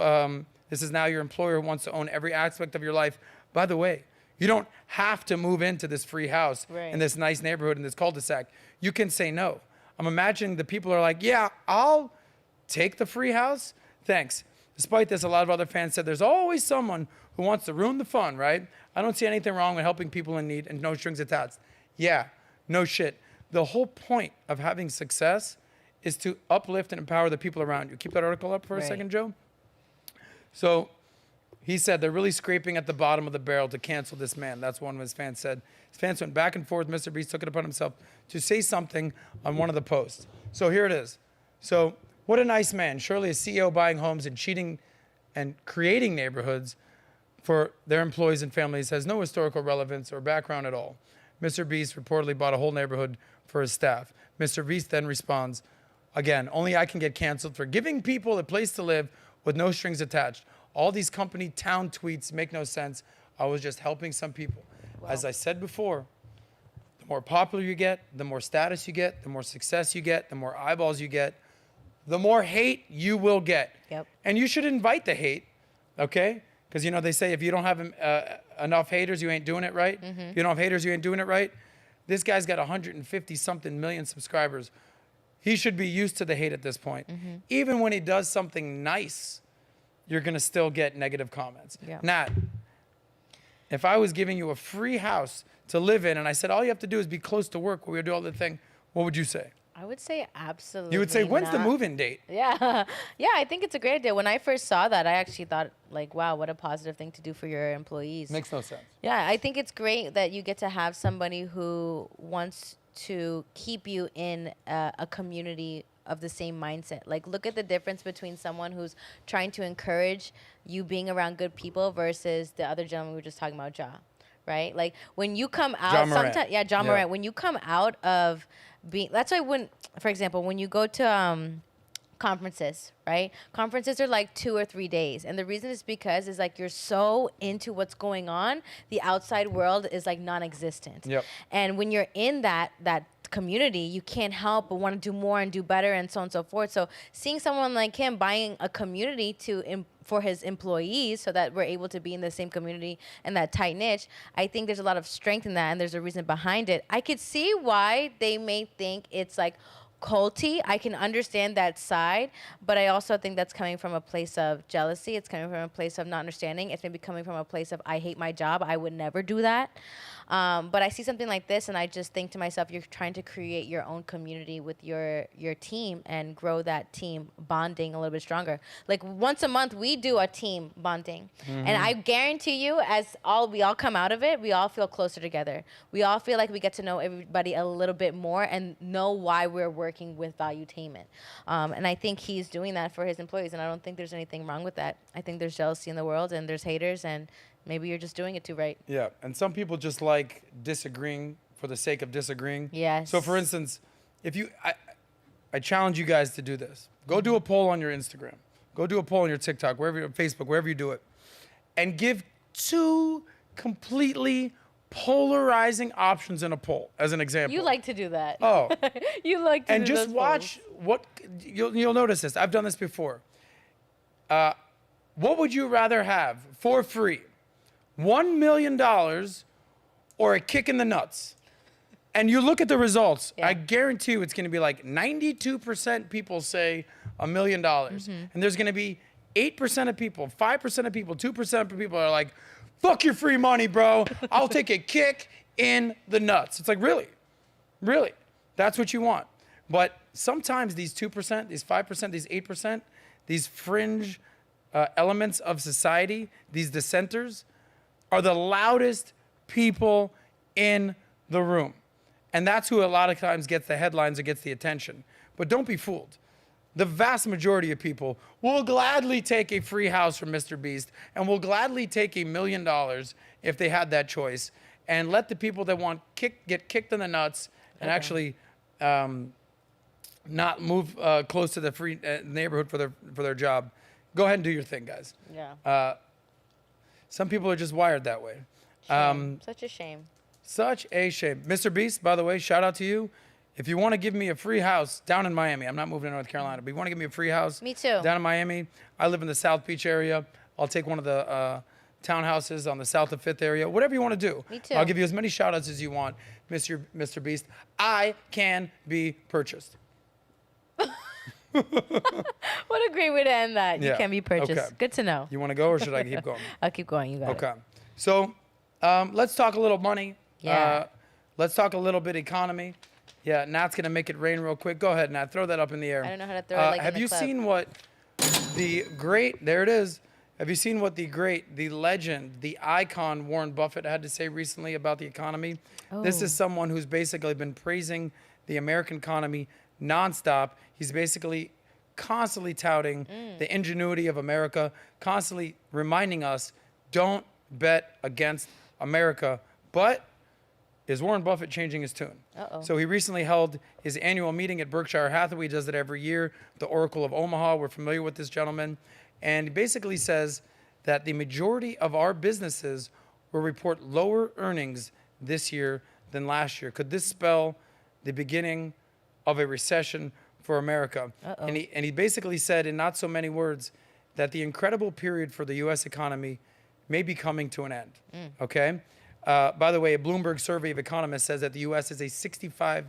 now your employer who wants to own every aspect of your life. By the way, you don't have to move into this free house in this nice neighborhood in this cul-de-sac. You can say no. I'm imagining the people are like, yeah, I'll take the free house. Thanks. Despite this, a lot of other fans said there's always someone who wants to ruin the fun, right? I don't see anything wrong with helping people in need and no strings attached. Yeah, no shit. The whole point of having success is to uplift and empower the people around you. Keep that article up for a second, Joe. So he said they're really scraping at the bottom of the barrel to cancel this man. That's one of his fans said. His fans went back and forth. Mr. Beast took it upon himself to say something on one of the posts. So here it is. So what a nice man. Surely a CEO buying homes and cheating and creating neighborhoods for their employees and families has no historical relevance or background at all. Mr. Beast reportedly bought a whole neighborhood for his staff. Mr. Beast then responds, again, only I can get canceled for giving people a place to live with no strings attached. All these company town tweets make no sense. I was just helping some people. Wow. As I said before, the more popular you get, the more status you get, the more success you get, the more eyeballs you get, the more hate you will get. Yep. And you should invite the hate, okay? Because, you know, they say if you don't have enough haters, you ain't doing it right. If you don't have haters, you ain't doing it right. This guy's got 150-something million subscribers. He should be used to the hate at this point. Even when he does something nice, you're going to still get negative comments. Yeah. Nat, if I was giving you a free house to live in and I said all you have to do is be close to work where we do all the thing, what would you say? I would say absolutely. You would say, when's the not. move-in date? Yeah. Yeah, I think it's a great idea. When I first saw that, I actually thought, like, wow, what a positive thing to do for your employees. Makes no sense. Yeah, I think it's great that you get to have somebody who wants to keep you in a community of the same mindset. Like, look at the difference between someone who's trying to encourage you being around good people versus the other gentleman we were just talking about, Ja, right? Like, when you come out, sometimes, John Morant, when you come out of being, that's why when, for example, when you go to conferences, right? Conferences are like 2 or 3 days. And the reason is because it's like you're so into what's going on, the outside world is like non-existent. Yep. And when you're in that community, you can't help but want to do more and do better and so on and so forth. So seeing someone like him buying a community for his employees so that we're able to be in the same community and that tight niche, I think there's a lot of strength in that and there's a reason behind it. I could see why they may think it's like culty. I can understand that side, but I also think that's coming from a place of jealousy. It's coming from a place of not understanding. It's maybe coming from a place of I hate my job. I would never do that. But I see something like this and I just think to myself, you're trying to create your own community with your team and grow that team bonding a little bit stronger. Like once a month, we do a team bonding. And I guarantee you, we all come out of it, we all feel closer together. We all feel like we get to know everybody a little bit more and know why we're working with Valuetainment. And I think he's doing that for his employees. And I don't think there's anything wrong with that. I think there's jealousy in the world and there's haters and maybe you're just doing it too right. Yeah, and some people just like disagreeing for the sake of disagreeing. Yes. So for instance, if I challenge you guys to do this. Go do a poll on your Instagram. Go do a poll on your TikTok, wherever, Facebook, wherever you do it. And give 2 completely polarizing options in a poll, as an example. You like to do that. Oh. You like to and do just those watch polls. you'll notice this. I've done this before. What would you rather have for free? $1 million or a kick in the nuts? And you look at the results, I guarantee you it's going to be like 92% people say $1 million. And there's going to be 8% of people, 5% of people, 2% of people are like, fuck your free money, bro. I'll take a kick in the nuts. It's like, really? Really? That's what you want. But sometimes these 2%, these 5%, these 8%, these fringe elements of society, these dissenters, are the loudest people in the room. And that's who a lot of times gets the headlines or gets the attention. But don't be fooled. The vast majority of people will gladly take a free house from Mr. Beast and will gladly take $1 million if they had that choice and let the people that want get kicked in the nuts and actually not move close to the free neighborhood for their job. Go ahead and do your thing, guys. Yeah. Some people are just wired that way. Shame. Such a shame. Such a shame. Mr. Beast, by the way, shout out to you. If you want to give me a free house down in Miami, I'm not moving to North Carolina, but you want to give me a free house Me too. down in Miami, I live in the South Beach area. I'll take one of the townhouses on the south of 5th area, whatever you want to do. Me too. I'll give you as many shout outs as you want, Mr. Beast. I can be purchased. What a great way to end that. You Yeah. can be purchased. Okay. Good to know. You want to go or should I keep going? I'll keep going. You got it. Okay. So let's talk a little money. Yeah. Let's talk a little bit economy. Yeah, Nat's going to make it rain real quick. Go ahead, Nat. Throw that up in the air. I don't know how to throw it like Have in the you club. seen what the great, there it is. Have you seen what the great, the legend, the icon Warren Buffett had to say recently about the economy? This is Oh. someone who's basically been praising the American economy nonstop. He's basically constantly touting the ingenuity of America, constantly reminding us, don't bet against America. But is Warren Buffett changing his tune? Uh-oh. So he recently held his annual meeting at Berkshire Hathaway. He does it every year. The Oracle of Omaha, we're familiar with this gentleman. And he basically says that the majority of our businesses will report lower earnings this year than last year. Could this spell the beginning of a recession for America? Uh-oh. And he basically said in not so many words that the incredible period for the U.S. economy may be coming to an end. Okay? By the way, a Bloomberg survey of economists says that the U.S. has a 65%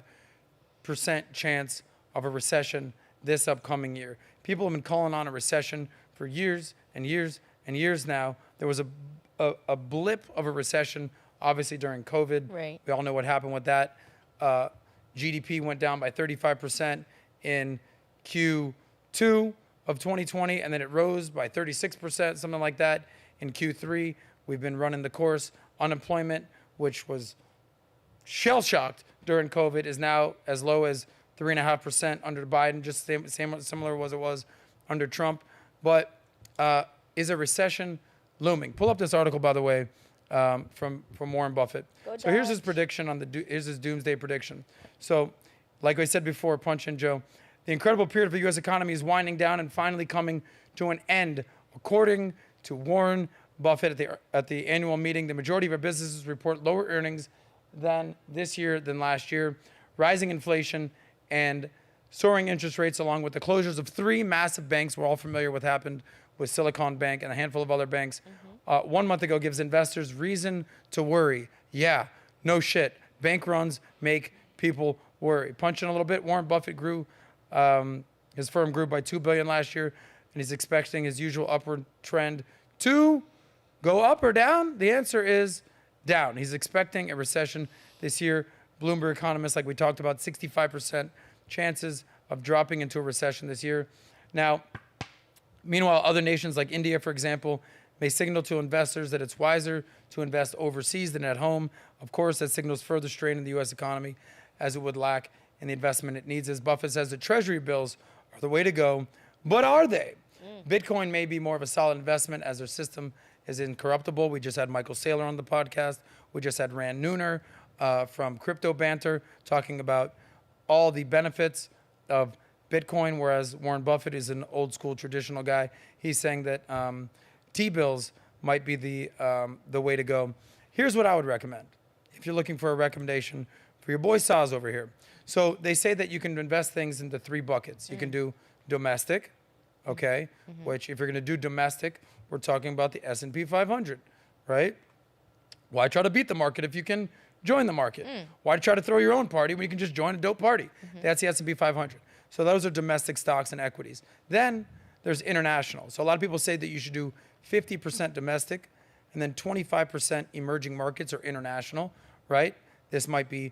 chance of a recession this upcoming year. People have been calling on a recession for years and years and years now. There was a blip of a recession, obviously during COVID. Right. We all know what happened with that. GDP went down by 35% in Q2 of 2020, and then it rose by 36%, something like that, in Q3. We've been running the course. Unemployment, which was shell-shocked during COVID, is now as low as 3.5% under Biden, just similar as it was under Trump. But is a recession looming? Pull up this article, by the way, from Warren Buffett. So here's his prediction here's his doomsday prediction. So, like I said before, punch in, Joe. The incredible period of the U.S. economy is winding down and finally coming to an end, according to Warren Buffett at the annual meeting. The majority of our businesses report lower earnings than this year than last year. Rising inflation and soaring interest rates, along with the closures of 3 massive banks we're all familiar with happened with Silicon Bank and a handful of other banks, 1 month ago gives investors reason to worry. Yeah, no shit. Bank runs make people worry. Punch in a little bit. Warren Buffett his firm grew by $2 billion last year, and he's expecting his usual upward trend to go up or down. The answer is down. He's expecting a recession this year. Bloomberg economists, like we talked about, 65% chances of dropping into a recession this year. Now, meanwhile, other nations like India, for example, may signal to investors that it's wiser to invest overseas than at home. Of course, that signals further strain in the U.S. economy, as it would lack in the investment it needs. As Buffett says, the treasury bills are the way to go. But are they? Bitcoin may be more of a solid investment as their system is incorruptible. We just had Michael Saylor on the podcast. We just had Rand Nooner from Crypto Banter talking about all the benefits of Bitcoin, whereas Warren Buffett is an old school traditional guy. He's saying that T-bills might be the way to go. Here's what I would recommend if you're looking for a recommendation for your boy Saz over here. So they say that you can invest things into 3 buckets. You can do domestic, okay, which if you're going to do domestic, we're talking about the S&P 500, right? Why try to beat the market if you can join the market? Why try to throw your own party when you can just join a dope party? That's the S&P 500. So those are domestic stocks and equities. Then there's international. So a lot of people say that you should do 50% domestic and then 25% emerging markets or international, right? This might be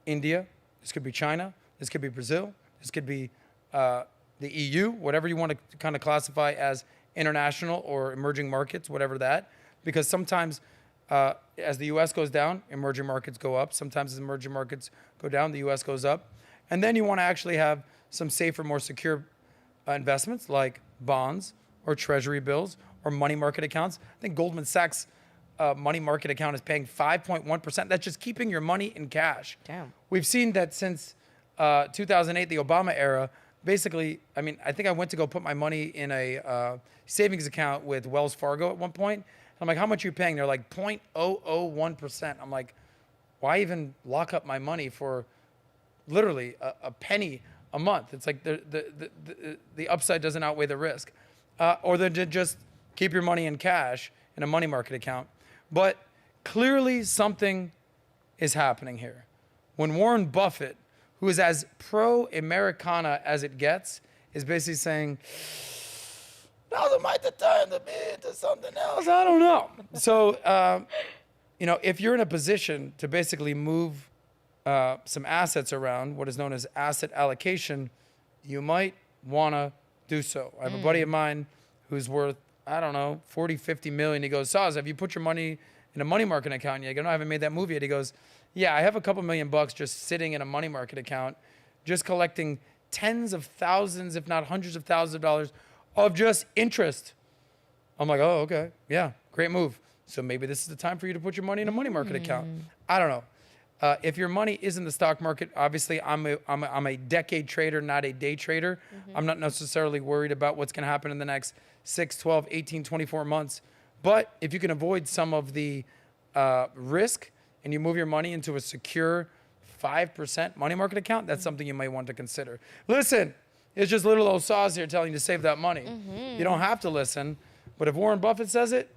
India. This could be China. This could be Brazil. This could be the EU, whatever you want to kind of classify as international or emerging markets, whatever that. Because sometimes as the U.S. goes down, emerging markets go up. Sometimes as emerging markets go down, the U.S. goes up. And then you want to actually have some safer, more secure investments like bonds or treasury bills or money market accounts. I think Goldman Sachs money market account is paying 5.1%. That's just keeping your money in cash. Damn. We've seen that since 2008, the Obama era, basically, I mean, I think I went to go put my money in a savings account with Wells Fargo at one point. I'm like, how much are you paying? They're like 0.001%. I'm like, why even lock up my money for literally a penny a month? It's like the upside doesn't outweigh the risk. Or then just keep your money in cash in a money market account. But clearly something is happening here. When Warren Buffett, who is as pro-Americana as it gets, is basically saying, now's the time to be into something else. I don't know. So, if you're in a position to basically move some assets around, what is known as asset allocation, you might want to do so. I have a buddy of mine who's worth, I don't know, 40, 50 million. He goes, Soz, have you put your money in a money market account yet? I go, no, I haven't made that move yet. He goes, yeah, I have a couple $1,000,000 just sitting in a money market account, just collecting tens of thousands, if not hundreds of thousands of dollars of just interest. I'm like, oh, okay. Yeah, great move. So maybe this is the time for you to put your money in a money market account. I don't know. If your money is in the stock market, obviously I'm a decade trader, not a day trader. I'm not necessarily worried about what's going to happen in the next 6, 12, 18, 24 months. But if you can avoid some of the risk and you move your money into a secure 5% money market account, that's something you might want to consider. Listen, it's just little old Saws here telling you to save that money. You don't have to listen, but if Warren Buffett says it,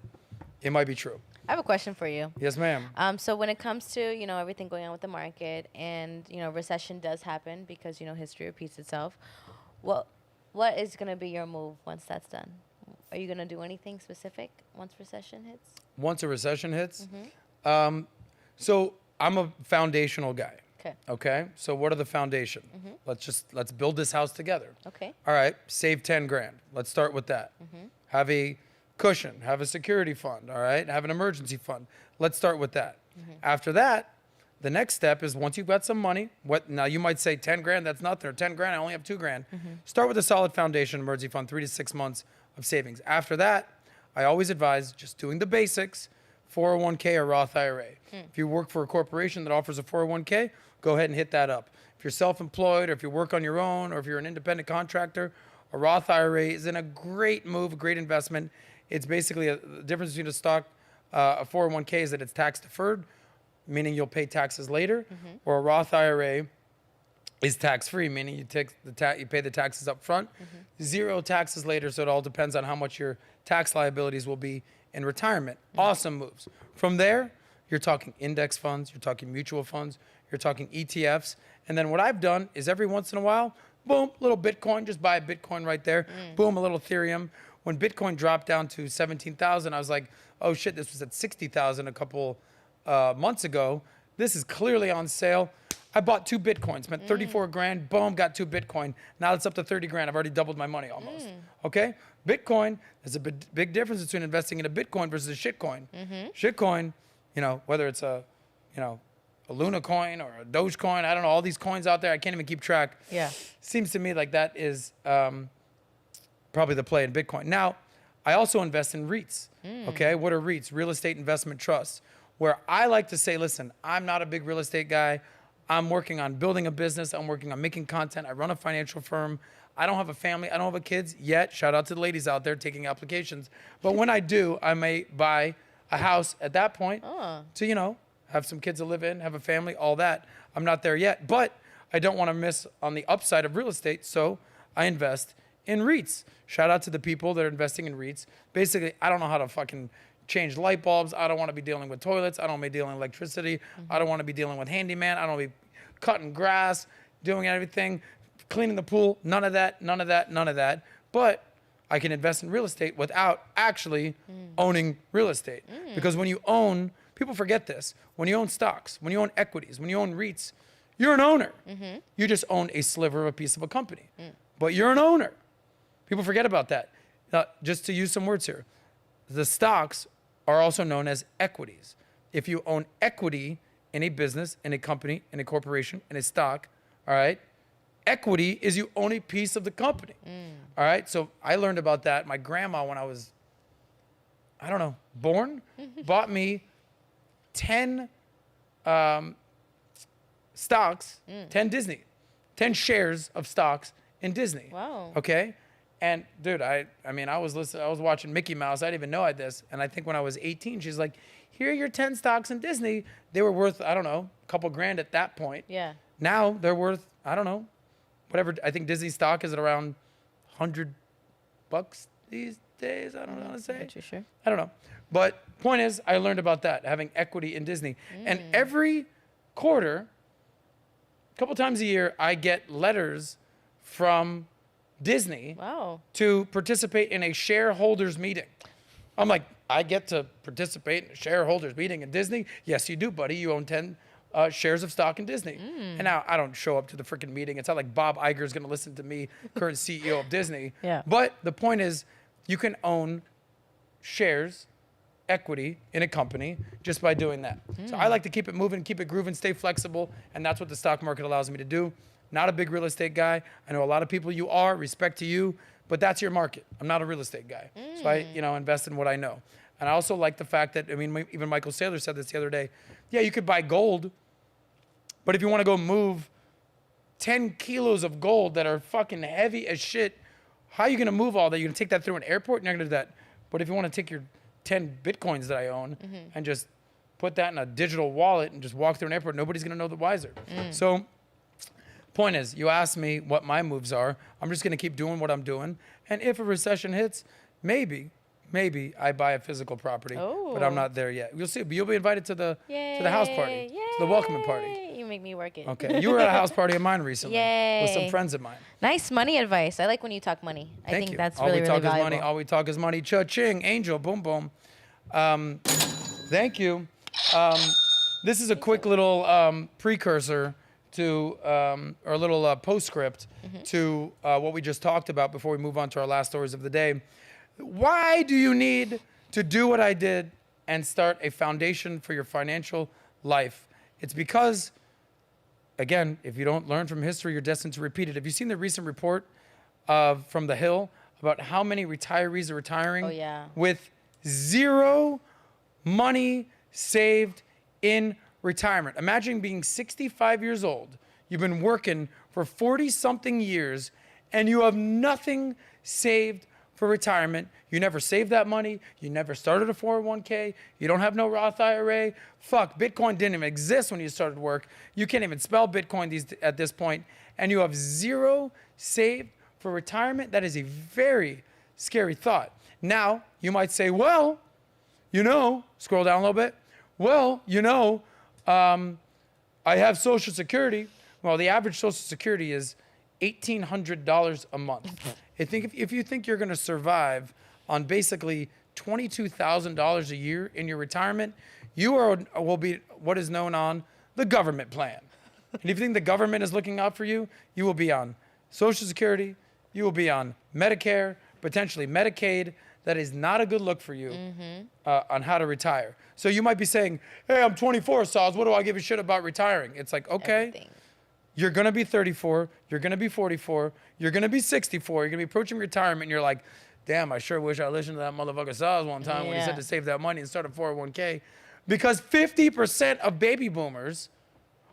it might be true. I have a question for you. Yes, ma'am. So when it comes to, everything going on with the market and, recession does happen because, history repeats itself. What is going to be your move once that's done? Are you going to do anything specific once recession hits? Once a recession hits? So I'm a foundational guy. Okay. So what are the foundation? Let's build this house together. Okay. All right. Save 10 grand. Let's start with that. Have a cushion. Have a security fund. All right. Have an emergency fund. Let's start with that. After that, the next step is once you've got some money. Now you might say 10 grand. That's nothing. Or 10 grand. I only have 2 grand. Start with a solid foundation emergency fund. 3 to 6 months of savings. After that, I always advise just doing the basics. 401k or Roth IRA. If you work for a corporation that offers a 401k, go ahead and hit that up. If you're self-employed or if you work on your own or if you're an independent contractor, a Roth IRA is a great move, a great investment. It's basically the difference between a stock, a 401k is that it's tax deferred, meaning you'll pay taxes later, or a Roth IRA is tax-free, meaning you pay the taxes up front, 0 taxes later, so it all depends on how much your tax liabilities will be in retirement. Awesome moves. From there, you're talking index funds, you're talking mutual funds, you're talking ETFs. And then what I've done is every once in a while, boom, little Bitcoin, just buy a Bitcoin right there. Boom, a little Ethereum. When Bitcoin dropped down to 17,000, I was like, oh shit, this was at 60,000 a couple months ago. This is clearly on sale. I bought 2 Bitcoins, spent 34 grand, boom, got 2 Bitcoin. Now it's up to 30 grand. I've already doubled my money almost. Okay? Bitcoin, there's a big difference between investing in a Bitcoin versus a shitcoin. Shitcoin, whether it's a Luna coin or a Dogecoin, I don't know, all these coins out there, I can't even keep track. Yeah. Seems to me like that is probably the play in Bitcoin. Now, I also invest in REITs. Okay? What are REITs? Real estate investment trusts. Where I like to say, listen, I'm not a big real estate guy. I'm working on building a business. I'm working on making content. I run a financial firm. I don't have a family. I don't have kids yet. Shout out to the ladies out there taking applications. But when I do, I may buy a house at that point to, have some kids to live in, have a family, all that. I'm not there yet. But I don't want to miss on the upside of real estate. So I invest in REITs. Shout out to the people that are investing in REITs. Basically, I don't know how to fucking change light bulbs. I don't want to be dealing with toilets. I don't want to be dealing with electricity. I don't want to be dealing with handyman. I don't want to be cutting grass, doing everything, cleaning the pool. None of that, none of that, none of that. But I can invest in real estate without actually owning real estate. Because when you own, people forget this, when you own stocks, when you own equities, when you own REITs, you're an owner. You just own a sliver of a piece of a company. But you're an owner. People forget about that. Now, just to use some words here, the stocks are also known as equities. If you own equity in a business, in a company, in a corporation, in a stock, all right, equity is you own a piece of the company. All right, so I learned about that. My grandma, when I was, born, bought me 10 stocks, 10 Disney 10 shares of stocks in Disney. Wow. Okay? And dude, I mean, I was watching Mickey Mouse. I didn't even know I had this. And I think when I was 18, she's like, here are your 10 stocks in Disney. They were worth, I don't know, a couple grand at that point. Yeah. Now they're worth, I don't know, whatever. I think Disney stock is at around $100 these days. I don't know how to say. Not too sure. I don't know. But point is, I learned about that, having equity in Disney. And every quarter, a couple times a year, I get letters from Disney Wow. to participate in a shareholders meeting. I'm like, I get to participate in a shareholders meeting in Disney? Yes, you do, buddy. You own 10 shares of stock in Disney. And now I don't show up to the freaking meeting. It's not like Bob Iger is going to listen to me, current CEO of Disney. Yeah. But the point is, you can own shares, equity in a company just by doing that. So I like to keep it moving, keep it grooving, stay flexible, and that's what the stock market allows me to do. Not a big real estate guy. I know a lot of people you are, respect to you, but that's your market. I'm not a real estate guy. So I, invest in what I know. And I also like the fact that, I mean, even Michael Saylor said this the other day. Yeah, you could buy gold, but if you want to go move 10 kilos of gold that are fucking heavy as shit, how are you going to move all that? You're going to take that through an airport? You're not going to do that. But if you want to take your 10 Bitcoins that I own and just put that in a digital wallet and just walk through an airport, nobody's going to know the wiser. So point is, you asked me what my moves are. I'm just going to keep doing what I'm doing. And if a recession hits, maybe I buy a physical property, but I'm not there yet. You'll see. But you'll be invited to the house party, to the welcoming party. You make me work it. Okay. You were at a house party of mine recently with some Yay. friends of mine. Nice money advice. I like when you talk money. I Thank think you. that's all really, we really talk valuable. is money. All we talk is money. Cha-ching. Angel. Boom, boom. Thank you. This is a quick little precursor to, or a little postscript to what we just talked about before we move on to our last stories of the day. Why do you need to do what I did and start a foundation for your financial life? It's because, again, if you don't learn from history, you're destined to repeat it. Have you seen the recent report from The Hill about how many retirees are retiring with zero money saved in retirement? Imagine being 65 years old. You've been working for 40-something years, and you have nothing saved for retirement. You never saved that money. You never started a 401k. You don't have no Roth IRA. Fuck, Bitcoin didn't even exist when you started work. You can't even spell Bitcoin at this point, and you have zero saved for retirement. That is a very scary thought. Now, you might say, well, scroll down a little bit. Well, I have Social Security. Well, the average Social Security is $1,800 a month. If you think you're going to survive on basically $22,000 a year in your retirement, you will be what is known on the government plan. And if you think the government is looking out for you, you will be on Social Security, you will be on Medicare, potentially Medicaid. That is not a good look for you on how to retire. So you might be saying, hey, I'm 24, Saws. What do I give a shit about retiring? It's like, okay. Everything. You're going to be 34. You're going to be 44. You're going to be 64. You're going to be approaching retirement. And you're like, damn, I sure wish I listened to that motherfucker Saws one time when he said to save that money and start a 401k. Because 50% of baby boomers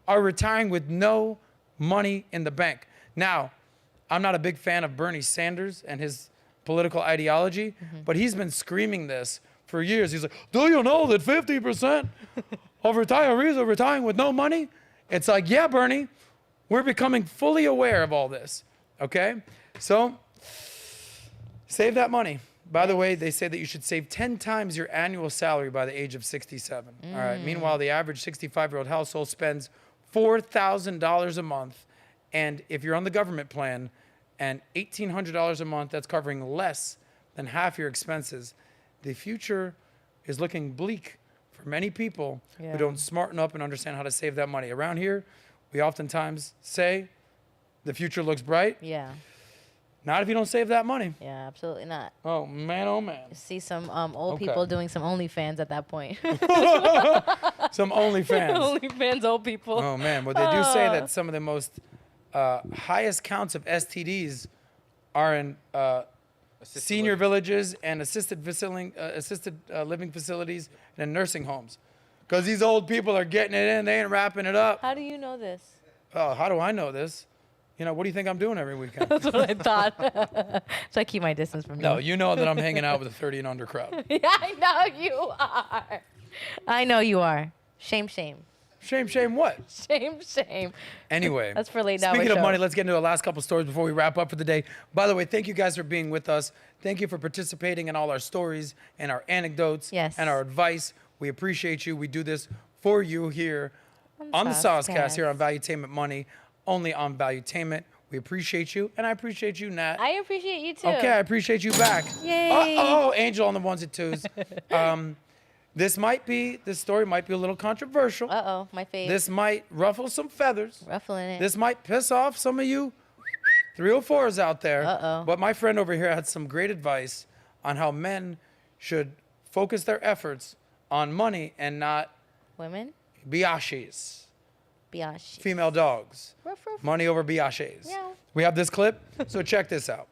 are retiring with no money in the bank. Now, I'm not a big fan of Bernie Sanders and his political ideology, but he's been screaming this for years. He's like, do you know that 50% of retirees are retiring with no money? It's like, yeah, Bernie. We're becoming fully aware of all this, okay? So save that money. By the way, they say that you should save 10 times your annual salary by the age of 67. All right. Meanwhile, the average 65-year-old household spends $4,000 a month. And if you're on the government plan and $1,800 a month, that's covering less than half your expenses. The future is looking bleak for many people who don't smarten up and understand how to save that money. Around here, we oftentimes say the future looks bright. Yeah. Not if you don't save that money. Yeah, absolutely not. Oh, man, oh, man. See some old people doing some OnlyFans at that point. Some OnlyFans. OnlyFans old people. Oh, man. But they do say that some of the most highest counts of STDs are in senior villages and assisted living facilities and in nursing homes. Because these old people are getting it in. They ain't wrapping it up. How do you know this? Oh, how do I know this? You know, what do you think I'm doing every weekend? That's what I thought. So I keep my distance from you. No, you know that I'm hanging out with a 30 and under crowd. Yeah, I know you are. I know you are. Shame, shame. Shame what? Shame, shame. Anyway. That's for late now. Speaking of money, let's get into the last couple stories before we wrap up for the day. By the way, thank you guys for being with us. Thank you for participating in all our stories and our anecdotes and our advice. We appreciate you. We do this for you here on the Soscast here on Valuetainment Money, only on Valuetainment. We appreciate you, and I appreciate you, Nat. I appreciate you too. Okay, I appreciate you back. Yay. Uh-oh, Angel on the ones and twos. This story might be a little controversial. Uh-oh, my face. This might ruffle some feathers. Ruffling it. This might piss off some of you 304s out there. Uh-oh. But my friend over here had some great advice on how men should focus their efforts on money and not women. biatches. Biatches. Female dogs. Ruff, ruff. Money over biatches. Yeah. We have this clip, so check this out.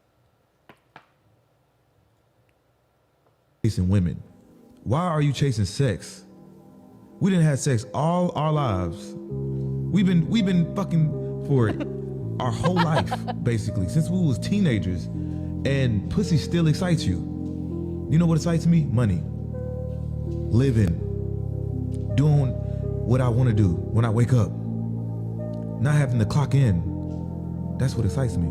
Chasing women. Why are you chasing sex? We didn't have sex all our lives. We've been fucking for it our whole life, basically, since we was teenagers. And pussy still excites you. You know what excites me? Money. Living. Doing what I want to do when I wake up. Not having to clock in. That's what excites me.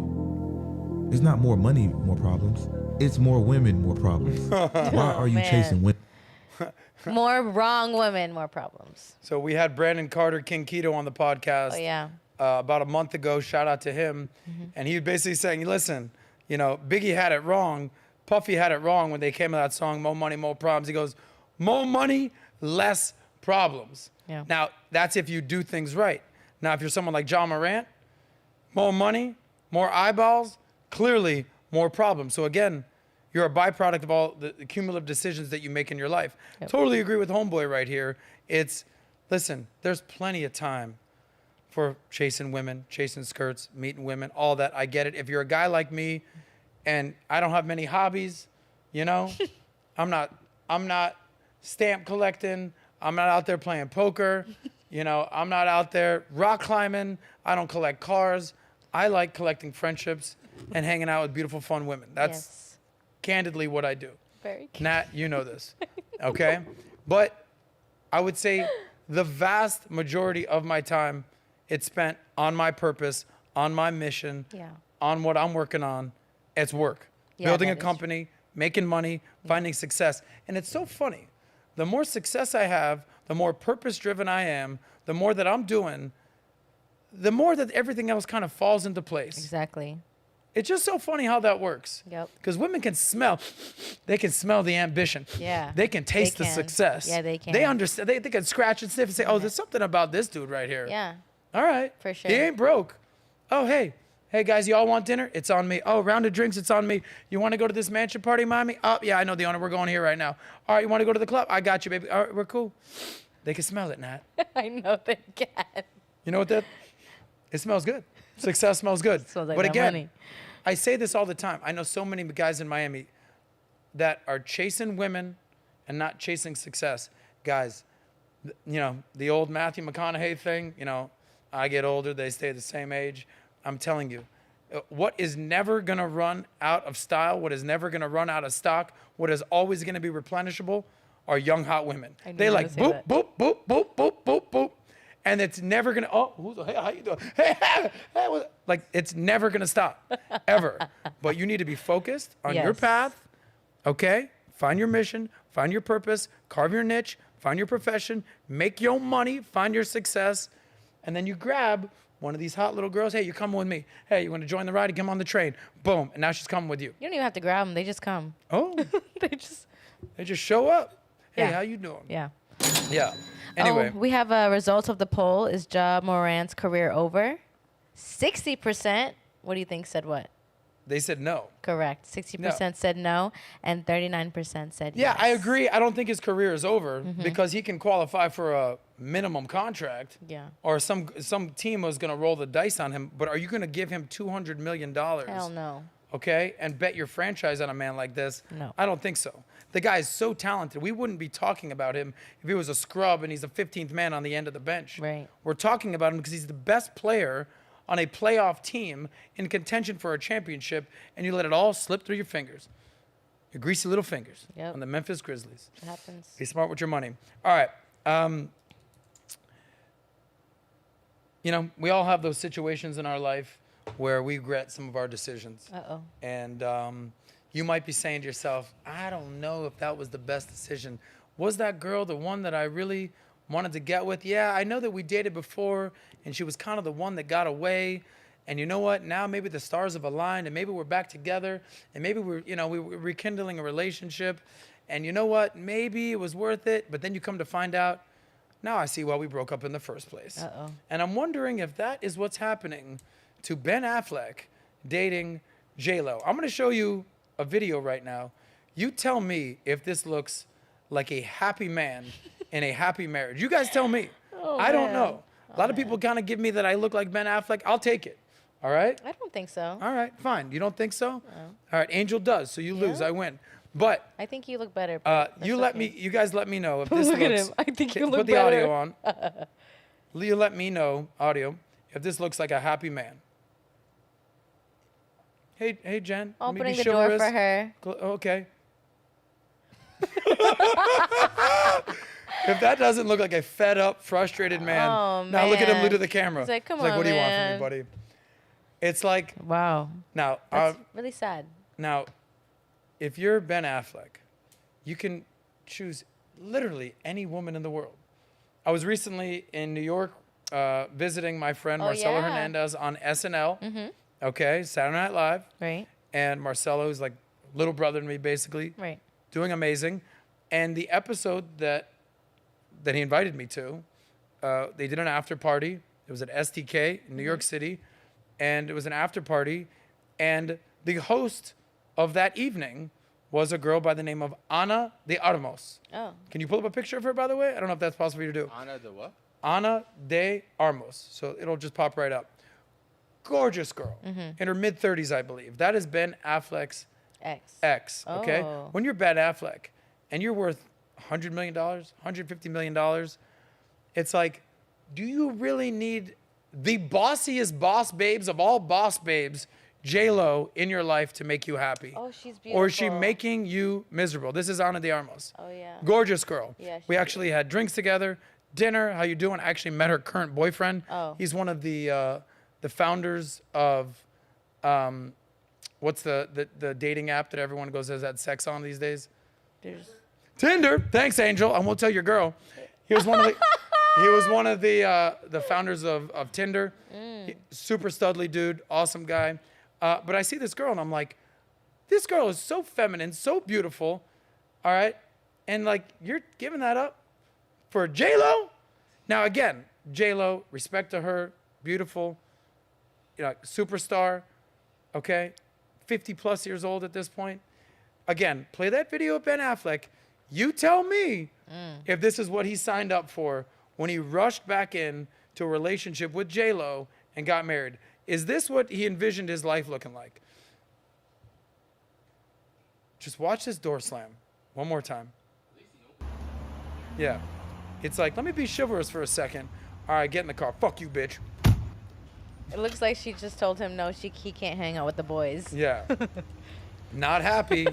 It's not more money, more problems. It's more women, more problems. Why are you chasing women? More wrong women, more problems. So we had Brandon Carter, King Keto, on the podcast. Oh, yeah. About a month ago. Shout out to him. And he was basically saying, listen, you know, Biggie had it wrong. Puffy had it wrong when they came with that song, More Money, More Problems. He goes, more money, less problems. Yeah. Now, that's if you do things right. Now, if you're someone like John Morant, more money, more eyeballs, clearly more problems. So again, you're a byproduct of all the cumulative decisions that you make in your life. Yep. Totally agree with Homeboy right here. Listen, there's plenty of time for chasing women, chasing skirts, meeting women, all that. I get it. If you're a guy like me and I don't have many hobbies, you know, I'm not stamp collecting. I'm not out there playing poker. You know, I'm not out there rock climbing. I don't collect cars. I like collecting friendships and hanging out with beautiful, fun women. That's candidly what I do. Very cute. Nat, you know this, okay? But I would say the vast majority of my time, it's spent on my purpose, on my mission, on what I'm working on. It's work. Building a company, making money, finding success. And it's so funny. The more success I have, the more purpose-driven I am, the more that I'm doing, the more that everything else kind of falls into place. Exactly. It's just so funny how that works. Yep. Because women can smell, they can smell the ambition. Yeah. They can taste the success. Yeah, they can. They understand. They can scratch and sniff and say, oh, there's something about this dude right here. Yeah. All right. For sure. He ain't broke. Oh, hey. Hey, guys, you all want dinner? It's on me. Oh, round of drinks, it's on me. You want to go to this mansion party, mommy? Oh, yeah, I know the owner. We're going here right now. All right, you want to go to the club? I got you, baby. All right, we're cool. They can smell it, Nat. I know they can. You know what that? It smells good. Success smells good. Smells like but that again, money. I say this all the time. I know so many guys in Miami that are chasing women and not chasing success. Guys, you know, the old Matthew McConaughey thing, you know, I get older, they stay the same age. I'm telling you, what is never going to run out of style, what is never going to run out of stock, what is always going to be replenishable are young, hot women. They like boop, boop, boop, boop, boop, boop, boop. And it's never going to, hey, how you doing? Hey, like, it's never going to stop, ever. But you need to be focused on your path, okay? Find your mission, find your purpose, carve your niche, find your profession, make your money, find your success, and then you grab one of these hot little girls. Hey, you're coming with me. Hey, you want to join the ride? Come on the train. Boom. And now she's coming with you. You don't even have to grab them. They just come. Oh. They just show up. Hey, how you doing? Yeah. Yeah. Anyway. Oh, we have a result of the poll. Is Ja Morant's career over? 60%. What do you think said what? They said no. Correct. 60% said no, and 39% said yeah, yes. I agree. I don't think his career is over because he can qualify for a minimum contract. Yeah. Or some team was going to roll the dice on him. But are you going to give him $200 million? Hell no. Okay? And bet your franchise on a man like this? No. I don't think so. The guy is so talented. We wouldn't be talking about him if he was a scrub and he's the 15th man on the end of the bench. Right. We're talking about him because he's the best player on a playoff team in contention for a championship, and you let it all slip through your fingers. Your greasy little fingers on the Memphis Grizzlies. It happens. Be smart with your money. All right. You know, we all have those situations in our life where we regret some of our decisions. Uh-oh. And you might be saying to yourself, I don't know if that was the best decision. Was that girl the one that I really wanted to get with? Yeah, I know that we dated before, and she was kind of the one that got away. And you know what? Now maybe the stars have aligned, and maybe we're back together, and maybe we're rekindling a relationship. And you know what? Maybe it was worth it. But then you come to find out, now I see why we broke up in the first place. Uh-oh. And I'm wondering if that is what's happening to Ben Affleck dating J.LO. I'm going to show you a video right now. You tell me if this looks like a happy man in a happy marriage. You guys tell me. I don't know. A lot of people kind of give me that I look like Ben Affleck. I'll take it. All right? I don't think so. All right, fine. You don't think so? No. All right, Angel does, so you lose. I win. But I think you look better. But you guys let me know if this Look looks. at him. I think you look Put the better. audio on. You let me know, audio, if this looks like a happy man. Hey, Jen. let me Opening be the door chivalrous. for her. Okay. If that doesn't look like a fed up, frustrated man, Oh, now look at him, man. look at the camera. He's like, "Come what on, do you want man." from me, buddy? It's like, Wow. now, That's really sad. now, if you're Ben Affleck, you can choose literally any woman in the world. I was recently in New York visiting my friend Marcelo yeah. Hernandez on SNL. Okay, Saturday Night Live. Right. And Marcelo is like little brother to me, basically. Right. Doing amazing. And the episode that he invited me to, they did an after party. It was at STK in New York City. And it was an after party. And the host of that evening was a girl by the name of Ana de Armos. Oh. Can you pull up a picture of her, by the way? I don't know if that's possible for you to do. Ana the what? Ana de Armos. So it'll just pop right up. Gorgeous girl. In her mid-30s, I believe. That is Ben Affleck's ex. Okay? Oh. When you're Ben Affleck and you're worth $100 million, $150 million, it's like, do you really need the bossiest boss babes of all boss babes, J.LO, in your life to make you happy? Oh, she's beautiful. Or is she making you miserable? This is Ana de Armos. Oh, yeah. Gorgeous girl. Yeah, we she's actually had drinks together, dinner. How you doing? I actually met her current boyfriend. Oh. He's one of the founders of, what's the dating app that everyone goes has had sex on these days? Tinder. Thanks, Angel. I won't tell your girl. He was one of the. He was one of the founders of Tinder. Super studly dude, awesome guy. But I see this girl and I'm like, this girl is so feminine, so beautiful, all right? And like, you're giving that up for J.LO? Now again, J.LO, respect to her, beautiful, superstar, okay? 50 plus years old at this point. Again, play that video of Ben Affleck. You tell me if this is what he signed up for when he rushed back in to a relationship with J.LO and got married. Is this what he envisioned his life looking like? Just watch this door slam one more time. Yeah. It's like, let me be chivalrous for a second. All right, get in the car. Fuck you, bitch. It looks like she just told him no, he can't hang out with the boys. Yeah. Not happy.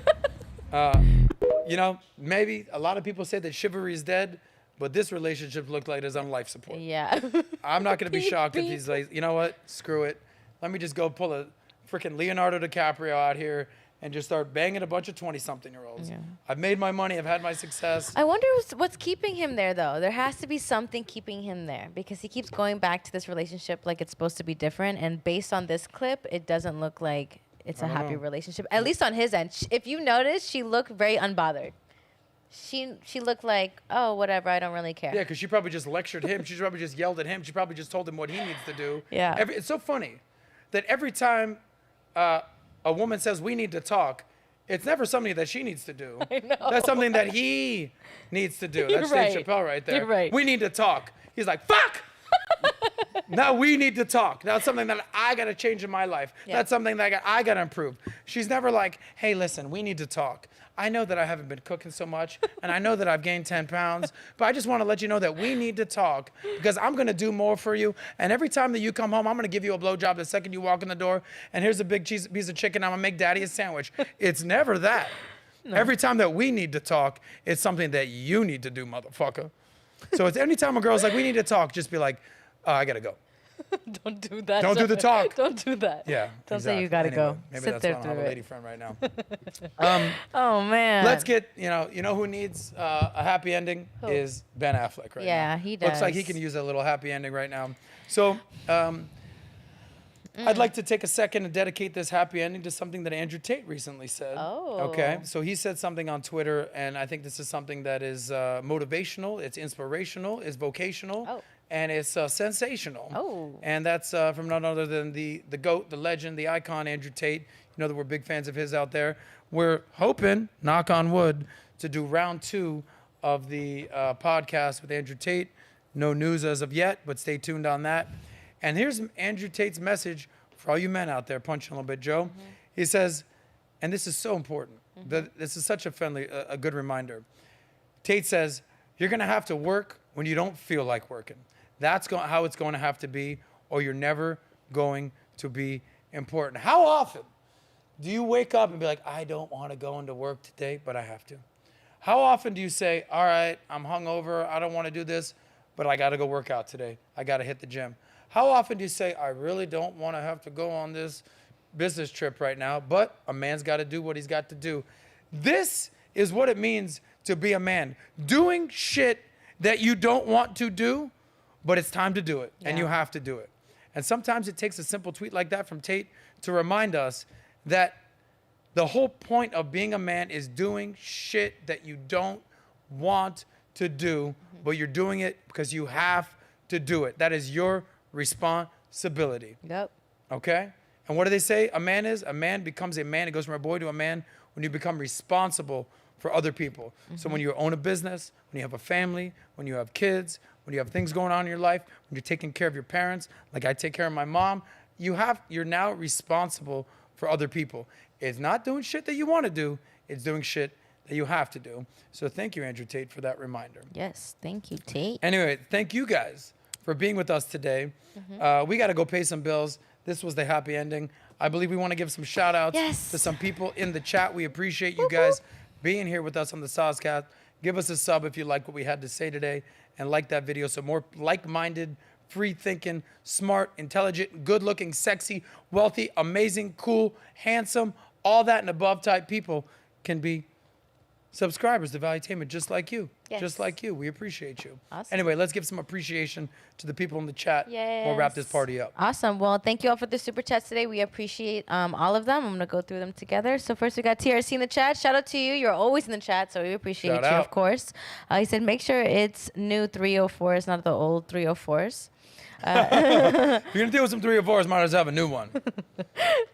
Maybe a lot of people say that chivalry is dead, but this relationship looked like it's on life support. Yeah. I'm not going to be Beep, shocked if beep. he's like, you know what? Screw it. Let me just go pull a freaking Leonardo DiCaprio out here and just start banging a bunch of 20-something-year-olds. Yeah. I've made my money. I've had my success. I wonder what's keeping him there, though. There has to be something keeping him there because he keeps going back to this relationship like it's supposed to be different. And based on this clip, it doesn't look like it's a happy relationship, at least on his end. If you notice, she looked very unbothered. She looked like, oh, whatever, I don't really care. Yeah, because she probably just lectured him. She probably just yelled at him. She probably just told him what he needs to do. Yeah. It's so funny that every time a woman says we need to talk, it's never something that she needs to do. I know. That's something that he needs to do. You're That's right. Dave Chappelle right there. You're right. We need to talk. He's like, fuck! Now we need to talk. That's something that I got to change in my life. Yeah. That's something that I got to improve. She's never like, hey, listen, we need to talk. I know that I haven't been cooking so much, and I know that I've gained 10 pounds, but I just want to let you know that we need to talk because I'm going to do more for you. And every time that you come home, I'm going to give you a blowjob the second you walk in the door. And here's a big piece of chicken. I'm going to make daddy a sandwich. It's never that. No. Every time that we need to talk, it's something that you need to do, motherfucker. So it's anytime a girl's like, we need to talk, just be like, I got to go. Don't do that. Don't do the talk. Don't do that. Yeah. Don't say you gotta go. Maybe Sit that's there why I don't have through a it. lady friend right now. Oh man. Let's get, you know who needs a happy ending Who? is Ben Affleck right now. Yeah, he Looks like he does. can use a little happy ending right now. So I'd like to take a second and dedicate this happy ending to something that Andrew Tate recently said. Oh. Okay. So he said something on Twitter, and I think this is something that is motivational, it's inspirational, it's vocational, Oh. and it's sensational. Oh. And that's from none other than the GOAT, the legend, the icon, Andrew Tate. You know that we're big fans of his out there. We're hoping, knock on wood, to do round 2 of the podcast with Andrew Tate. No news as of yet, but stay tuned on that. And here's Andrew Tate's message for all you men out there, punching a little bit, Joe. Mm-hmm. He says, and this is so important, that this is such a good reminder. Tate says, you're going to have to work when you don't feel like working. That's how it's going to have to be, or you're never going to be important. How often do you wake up and be like, I don't want to go into work today, but I have to? How often do you say, all right, I'm hungover, I don't want to do this, but I got to go work out today. I got to hit the gym. How often do you say, I really don't want to have to go on this business trip right now, but a man's got to do what he's got to do? This is what it means to be a man. Doing shit that you don't want to do, but it's time to do it, and you have to do it. And sometimes it takes a simple tweet like that from Tate to remind us that the whole point of being a man is doing shit that you don't want to do, but you're doing it because you have to do it. That is your responsibility. Yep. Okay? And what do they say a man becomes a man. It goes from a boy to a man when you become responsible for other people. So when you own a business, when you have a family, when you have kids, when you have things going on in your life, when you're taking care of your parents, like I take care of my mom, you're now responsible for other people. It's not doing shit that you want to do, it's doing shit that you have to do. So thank you, Andrew Tate, for that reminder. Yes, thank you, Tate. Anyway, thank you guys for being with us today. We got to go pay some bills. This was the happy ending. I believe we want to give some shout outs to some people in the chat. We appreciate you guys being here with us on the Soscast. Give us a sub if you like what we had to say today and like that video so more like-minded, free-thinking, smart, intelligent, good-looking, sexy, wealthy, amazing, cool, handsome, all that and above type people can be subscribers to Valuetainment just like you. Yes. Just like you. We appreciate you. Awesome. Anyway, let's give some appreciation to the people in the chat. We'll wrap this party up. Awesome. Well, thank you all for the super chats today. We appreciate all of them. I'm going to go through them together. So first we got TRC in the chat. Shout out to you. You're always in the chat, so we appreciate Shout you, out. of course. He said, make sure it's new 304s, not the old 304s. If you're going to deal with some 304s, might as well have a new one.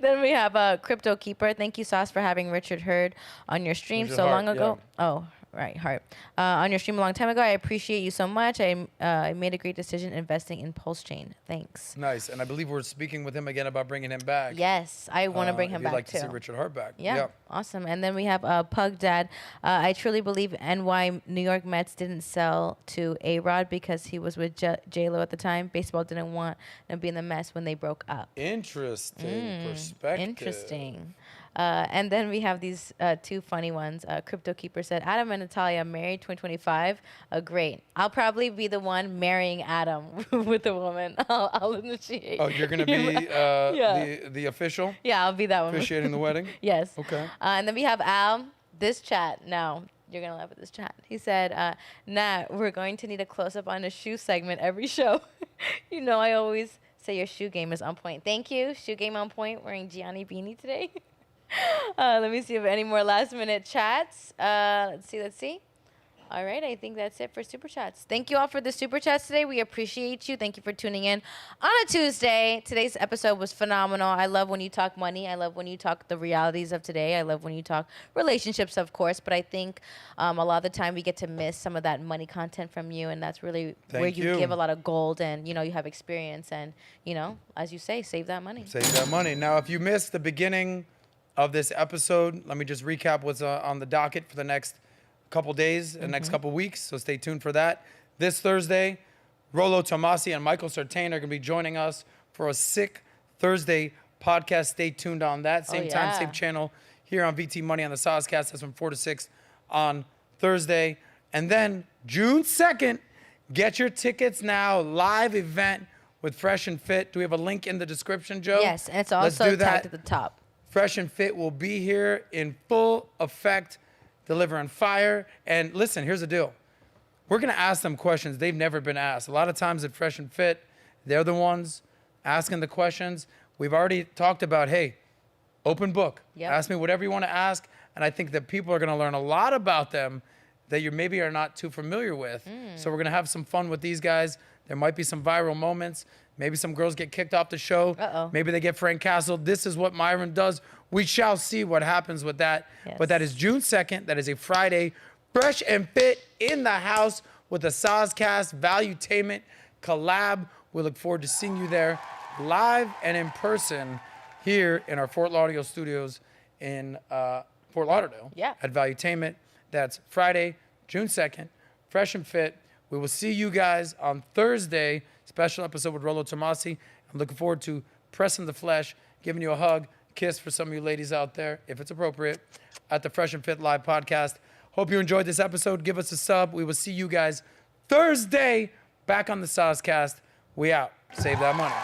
Then we have Crypto Keeper. Thank you, Sauce, for having Richard Hurd on your stream Richard so Hart, long ago. Oh, right, Hart. On your stream a long time ago. I appreciate you so much. I made a great decision investing in Pulse Chain. Thanks. Nice. And I believe we're speaking with him again about bringing him back. Yes, I want to bring him if back you'd like too. to see Richard Hart back. Yeah, awesome. And then we have Pug Dad. I truly believe NY New York Mets didn't sell to A-Rod because he was with J.LO at the time. Baseball didn't want to be in the mess when they broke up. Interesting perspective. Interesting. And then we have these two funny ones. Crypto Keeper said, Adam and Natalya married 2025. Great. I'll probably be the one marrying Adam with a woman. I'll initiate. Oh, you're going to be the official? Yeah, I'll be that one. Officiating the wedding? Yes. Okay. And then we have Al. This chat. No, you're going to laugh at this chat. He said, Nat, we're going to need a close-up on a shoe segment every show. You know, I always say your shoe game is on point. Thank you. Shoe game on point. Wearing Gianni beanie today. Let me see if any more last-minute chats. Let's see. All right, I think that's it for Super Chats. Thank you all for the Super Chats today. We appreciate you. Thank you for tuning in on a Tuesday. Today's episode was phenomenal. I love when you talk money. I love when you talk the realities of today. I love when you talk relationships, of course. But I think a lot of the time we get to miss some of that money content from you, and that's really where you give a lot of gold, and, you know, you have experience, and, you know, as you say, save that money. Save that money. Now, if you missed the beginning of this episode, let me just recap what's on the docket for the next couple days and next couple weeks, so stay tuned for that. This Thursday, Rollo Tomasi and Michael Sartain are going to be joining us for a sick Thursday podcast. Stay tuned on that. Same time, same channel here on VT Money on the Soscast. That's from 4 to 6 on Thursday. And then June 2nd, get your tickets now. Live event with Fresh and Fit. Do we have a link in the description, Joe? Yes, and it's also tagged at the top. Fresh and Fit will be here in full effect, delivering fire. And listen, here's the deal. We're going to ask them questions they've never been asked. A lot of times at Fresh and Fit, they're the ones asking the questions. We've already talked about, hey, open book. Yep. Ask me whatever you want to ask. And I think that people are going to learn a lot about them that you maybe are not too familiar with. So we're going to have some fun with these guys. There might be some viral moments. Maybe some girls get kicked off the show. Maybe they get Frank Castle. This is what Myron does. We shall see what happens with that. Yes. But that is June 2nd. That is a Friday. Fresh and Fit in the house with the Soscast Valuetainment collab. We look forward to seeing you there live and in person here in our Fort Lauderdale studios in Fort Lauderdale at Valuetainment. That's Friday, June 2nd. Fresh and Fit. We will see you guys on Thursday. Special episode with Rollo Tomasi. I'm looking forward to pressing the flesh, giving you a hug, kiss for some of you ladies out there, if it's appropriate, at the Fresh and Fit Live podcast. Hope you enjoyed this episode. Give us a sub. We will see you guys Thursday back on the Soscast. We out. Save that money.